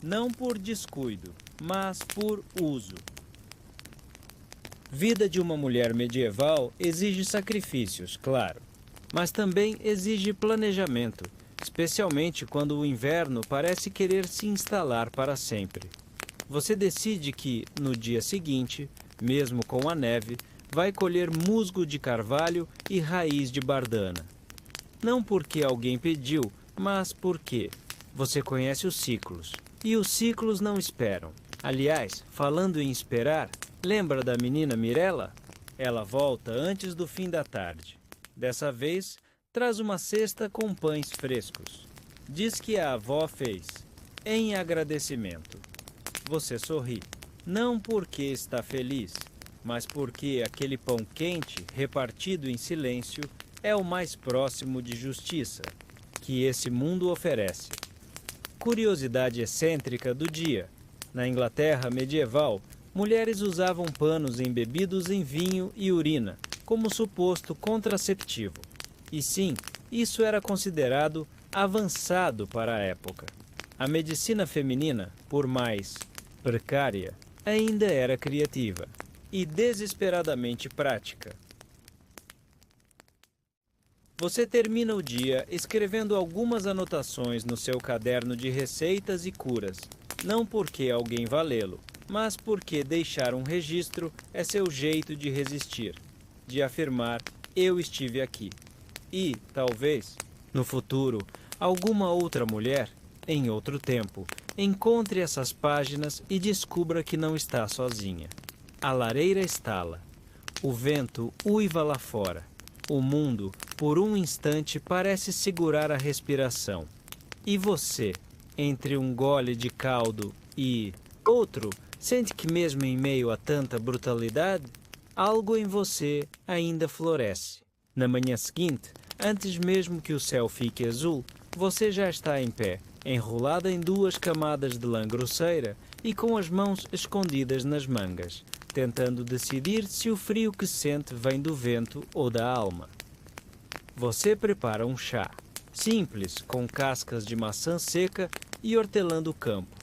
Não por descuido, mas por uso. Vida de uma mulher medieval exige sacrifícios, claro, mas também exige planejamento, especialmente quando o inverno parece querer se instalar para sempre. Você decide que, no dia seguinte, mesmo com a neve, vai colher musgo de carvalho e raiz de bardana. Não porque alguém pediu, mas porque você conhece os ciclos. E os ciclos não esperam. Aliás, falando em esperar, lembra da menina Mirella? Ela volta antes do fim da tarde. Dessa vez, traz uma cesta com pães frescos. Diz que a avó fez, em agradecimento. Você sorri, não porque está feliz, mas porque aquele pão quente, repartido em silêncio, é o mais próximo de justiça que esse mundo oferece. Curiosidade excêntrica do dia. Na Inglaterra medieval, mulheres usavam panos embebidos em vinho e urina como suposto contraceptivo. E sim, isso era considerado avançado para a época. A medicina feminina, por mais precária, ainda era criativa e desesperadamente prática. Você termina o dia escrevendo algumas anotações no seu caderno de receitas e curas, não porque alguém vá lê-lo, mas porque deixar um registro é seu jeito de resistir, de afirmar: eu estive aqui. E, talvez, no futuro, alguma outra mulher, em outro tempo, encontre essas páginas e descubra que não está sozinha. A lareira estala. O vento uiva lá fora. O mundo, por um instante, parece segurar a respiração. E você, entre um gole de caldo e outro, sente que mesmo em meio a tanta brutalidade, algo em você ainda floresce. Na manhã seguinte, antes mesmo que o céu fique azul, você já está em pé, enrolada em 2 camadas de lã grosseira e com as mãos escondidas nas mangas, tentando decidir se o frio que sente vem do vento ou da alma. Você prepara um chá, simples, com cascas de maçã seca e hortelã do campo.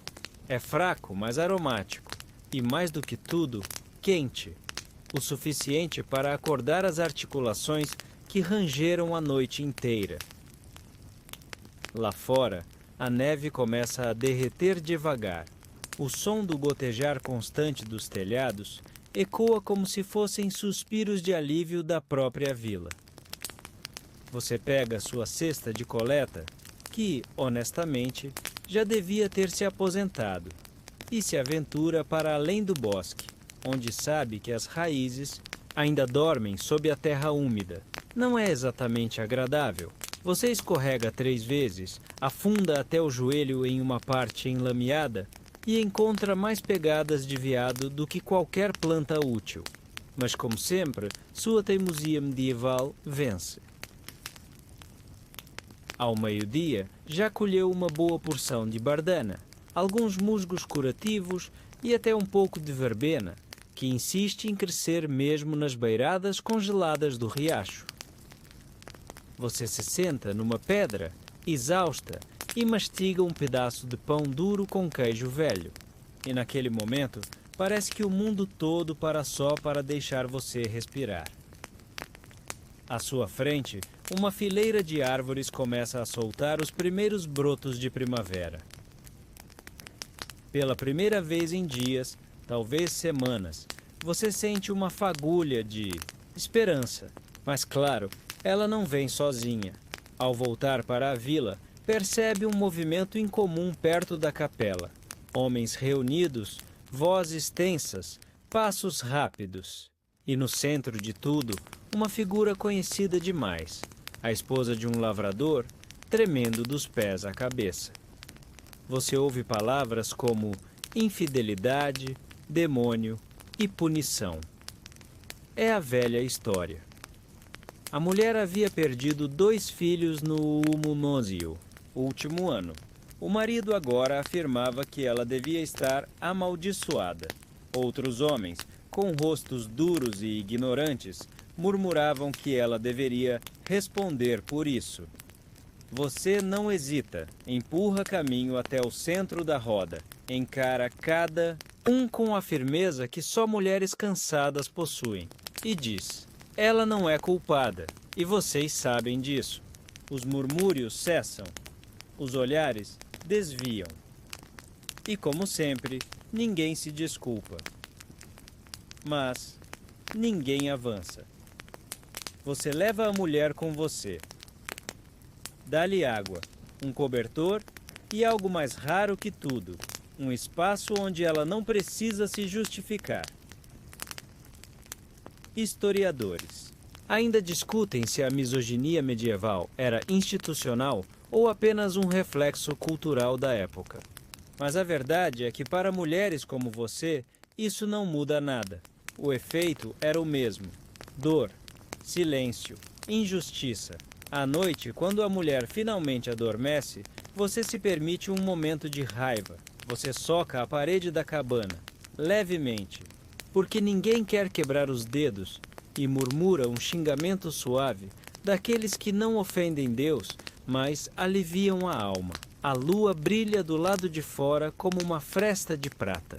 É fraco, mas aromático, e mais do que tudo, quente, o suficiente para acordar as articulações que rangeram a noite inteira. Lá fora, a neve começa a derreter devagar. O som do gotejar constante dos telhados ecoa como se fossem suspiros de alívio da própria vila. Você pega sua cesta de coleta, que, honestamente, já devia ter se aposentado, e se aventura para além do bosque, onde sabe que as raízes ainda dormem sob a terra úmida. Não é exatamente agradável. Você escorrega 3 vezes, afunda até o joelho em uma parte enlameada e encontra mais pegadas de veado do que qualquer planta útil. Mas, como sempre, sua teimosia medieval vence. Ao meio-dia, já colheu uma boa porção de bardana, alguns musgos curativos e até um pouco de verbena, que insiste em crescer mesmo nas beiradas congeladas do riacho. Você se senta numa pedra, exausta, e mastiga um pedaço de pão duro com queijo velho. E naquele momento, parece que o mundo todo para só para deixar você respirar. À sua frente, uma fileira de árvores começa a soltar os primeiros brotos de primavera. Pela primeira vez em dias, talvez semanas, você sente uma fagulha de esperança. Mas claro, ela não vem sozinha. Ao voltar para a vila, percebe um movimento incomum perto da capela. Homens reunidos, vozes tensas, passos rápidos. E no centro de tudo, uma figura conhecida demais, a esposa de um lavrador, tremendo dos pés à cabeça. Você ouve palavras como infidelidade, demônio e punição. É a velha história. A mulher havia perdido 2 filhos no Umunozio, último ano. O marido agora afirmava que ela devia estar amaldiçoada. Outros homens, com rostos duros e ignorantes, murmuravam que ela deveria responder por isso. Você não hesita, empurra caminho até o centro da roda, encara cada um com a firmeza que só mulheres cansadas possuem, e diz: ela não é culpada, e vocês sabem disso. Os murmúrios cessam, os olhares desviam. E como sempre, ninguém se desculpa. Mas ninguém avança. Você leva a mulher com você. Dá-lhe água, um cobertor e algo mais raro que tudo, um espaço onde ela não precisa se justificar. Historiadores ainda discutem se a misoginia medieval era institucional ou apenas um reflexo cultural da época. Mas a verdade é que para mulheres como você, isso não muda nada. O efeito era o mesmo: dor, silêncio, injustiça. À noite, quando a mulher finalmente adormece, você se permite um momento de raiva. Você soca a parede da cabana, levemente, porque ninguém quer quebrar os dedos, e murmura um xingamento suave, daqueles que não ofendem Deus, mas aliviam a alma. A lua brilha do lado de fora como uma fresta de prata.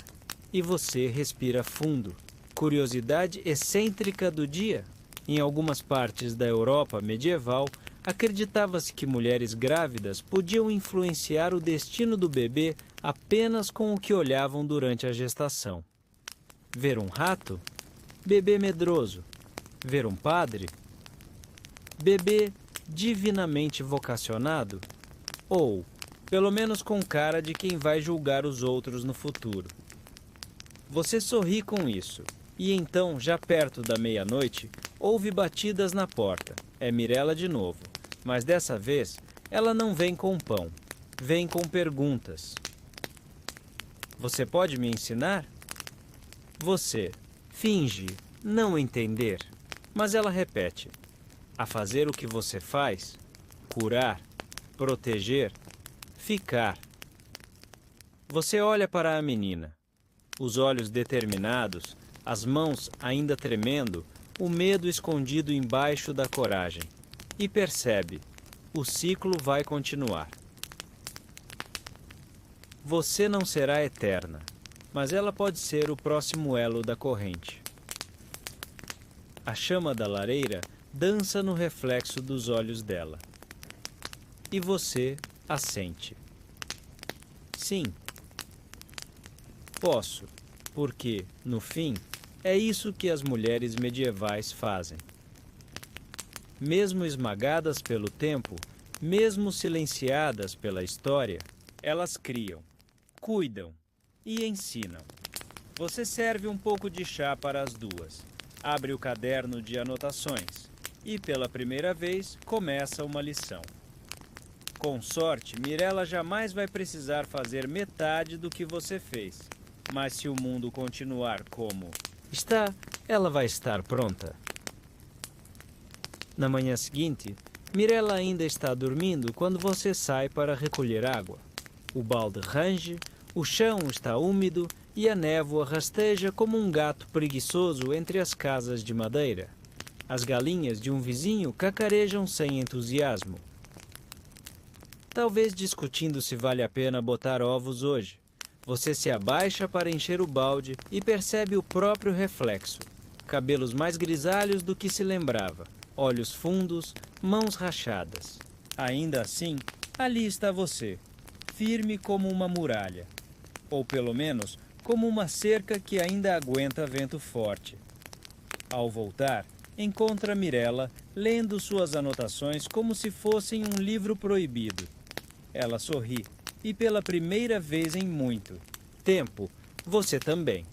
E você respira fundo. Curiosidade excêntrica do dia? Em algumas partes da Europa medieval, acreditava-se que mulheres grávidas podiam influenciar o destino do bebê apenas com o que olhavam durante a gestação. Ver um rato? Bebê medroso. Ver um padre? Bebê divinamente vocacionado? Ou, pelo menos com cara de quem vai julgar os outros no futuro. Você sorri com isso, e então, já perto da meia-noite, ouve batidas na porta. É Mirella de novo, mas dessa vez ela não vem com pão, vem com perguntas. Você pode me ensinar? Você finge não entender, mas ela repete: a fazer o que você faz, curar, proteger, ficar. Você olha para a menina, os olhos determinados, as mãos ainda tremendo, o medo escondido embaixo da coragem, e percebe: o ciclo vai continuar. Você não será eterna, mas ela pode ser o próximo elo da corrente. A chama da lareira dança no reflexo dos olhos dela. E você assente. Sim. Posso, porque, no fim, é isso que as mulheres medievais fazem. Mesmo esmagadas pelo tempo, mesmo silenciadas pela história, elas criam, cuidam e ensinam. Você serve um pouco de chá para as duas, abre o caderno de anotações e, pela primeira vez, começa uma lição. Com sorte, Mirella jamais vai precisar fazer metade do que você fez. Mas se o mundo continuar como está, ela vai estar pronta. Na manhã seguinte, Mirella ainda está dormindo quando você sai para recolher água. O balde range, o chão está úmido e a névoa rasteja como um gato preguiçoso entre as casas de madeira. As galinhas de um vizinho cacarejam sem entusiasmo. Talvez discutindo se vale a pena botar ovos hoje. Você se abaixa para encher o balde e percebe o próprio reflexo. Cabelos mais grisalhos do que se lembrava, olhos fundos, mãos rachadas. Ainda assim, ali está você, firme como uma muralha. Ou pelo menos, como uma cerca que ainda aguenta vento forte. Ao voltar, encontra Mirella lendo suas anotações como se fossem um livro proibido. Ela sorri, e pela primeira vez em muito tempo, você também.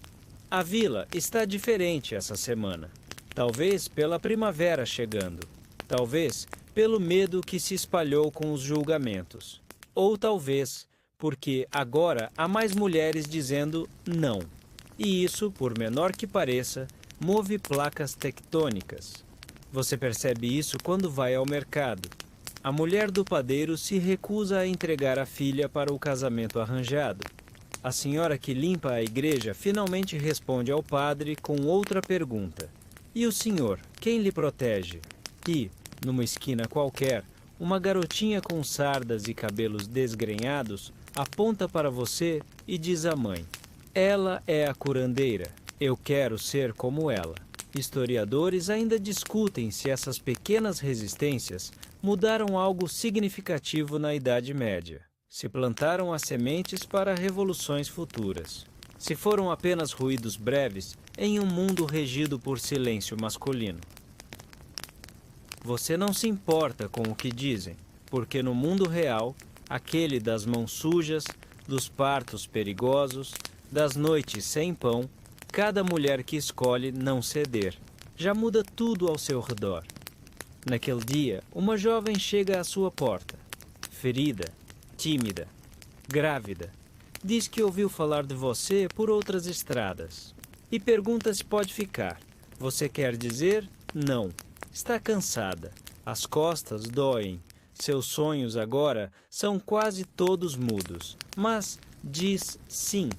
A vila está diferente essa semana. Talvez pela primavera chegando. Talvez pelo medo que se espalhou com os julgamentos. Ou talvez porque agora há mais mulheres dizendo não. E isso, por menor que pareça, move placas tectônicas. Você percebe isso quando vai ao mercado. A mulher do padeiro se recusa a entregar a filha para o casamento arranjado. A senhora que limpa a igreja finalmente responde ao padre com outra pergunta. E o senhor, quem lhe protege? E, numa esquina qualquer, uma garotinha com sardas e cabelos desgrenhados aponta para você e diz à mãe: ela é a curandeira, eu quero ser como ela. Historiadores ainda discutem se essas pequenas resistências mudaram algo significativo na Idade Média. Se plantaram as sementes para revoluções futuras. Se foram apenas ruídos breves em um mundo regido por silêncio masculino. Você não se importa com o que dizem, porque no mundo real, aquele das mãos sujas, dos partos perigosos, das noites sem pão, cada mulher que escolhe não ceder, já muda tudo ao seu redor. Naquele dia, uma jovem chega à sua porta, ferida, tímida, grávida. Diz que ouviu falar de você por outras estradas. E pergunta se pode ficar. Você quer dizer não. Está cansada. As costas doem. Seus sonhos agora são quase todos mudos. Mas diz sim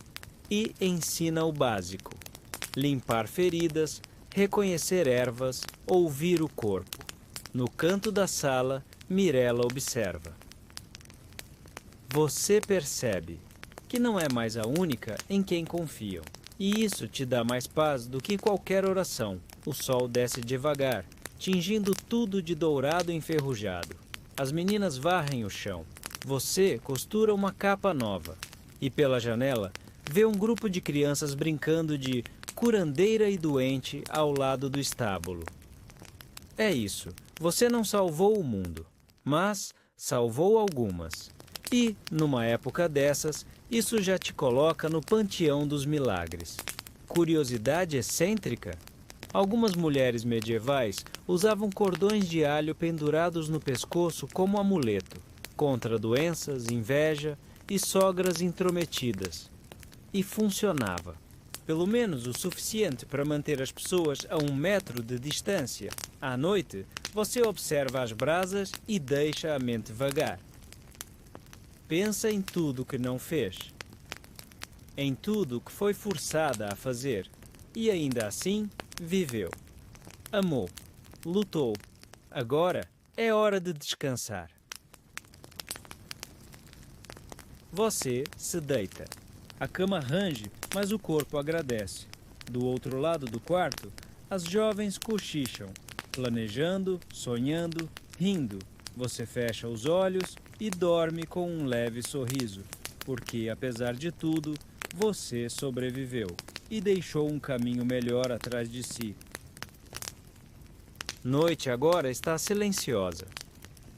e ensina o básico. Limpar feridas, reconhecer ervas, ouvir o corpo. No canto da sala, Mirella observa. Você percebe que não é mais a única em quem confiam. E isso te dá mais paz do que qualquer oração. O sol desce devagar, tingindo tudo de dourado enferrujado. As meninas varrem o chão. Você costura uma capa nova. E pela janela, vê um grupo de crianças brincando de curandeira e doente ao lado do estábulo. É isso. Você não salvou o mundo, mas salvou algumas. E, numa época dessas, isso já te coloca no panteão dos milagres. Curiosidade excêntrica? Algumas mulheres medievais usavam cordões de alho pendurados no pescoço como amuleto, contra doenças, inveja e sogras intrometidas. E funcionava. Pelo menos o suficiente para manter as pessoas a 1 metro de distância. À noite, você observa as brasas e deixa a mente vagar. Pensa em tudo que não fez. Em tudo que foi forçada a fazer. E ainda assim, viveu. Amou. Lutou. Agora é hora de descansar. Você se deita. A cama range, mas o corpo agradece. Do outro lado do quarto, as jovens cochicham, planejando, sonhando, rindo. Você fecha os olhos e dorme com um leve sorriso, porque, apesar de tudo, você sobreviveu e deixou um caminho melhor atrás de si. Noite agora está silenciosa.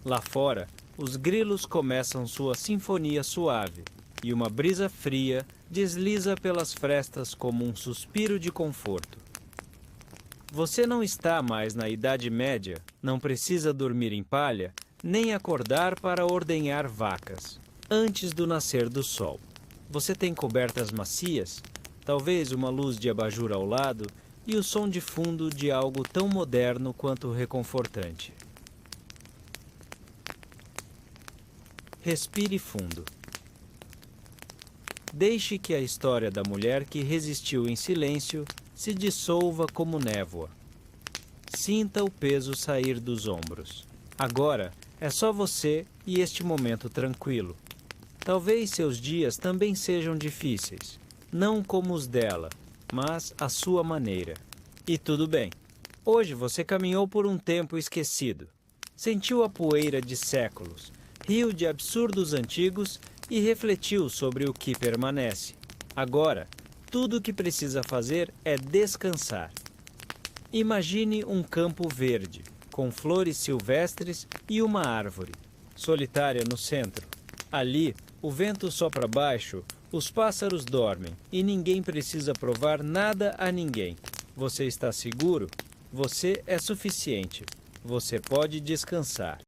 Lá fora, os grilos começam sua sinfonia suave e uma brisa fria desliza pelas frestas como um suspiro de conforto. Você não está mais na Idade Média, não precisa dormir em palha, nem acordar para ordenhar vacas, antes do nascer do sol. Você tem cobertas macias, talvez uma luz de abajur ao lado e o som de fundo de algo tão moderno quanto reconfortante. Respire fundo. Deixe que a história da mulher que resistiu em silêncio se dissolva como névoa. Sinta o peso sair dos ombros. Agora é só você e este momento tranquilo. Talvez seus dias também sejam difíceis, não como os dela, mas à sua maneira. E tudo bem. Hoje você caminhou por um tempo esquecido. Sentiu a poeira de séculos, riu de absurdos antigos e refletiu sobre o que permanece. Agora, tudo o que precisa fazer é descansar. Imagine um campo verde, com flores silvestres e uma árvore, solitária no centro. Ali, o vento sopra baixo, os pássaros dormem e ninguém precisa provar nada a ninguém. Você está seguro? Você é suficiente. Você pode descansar.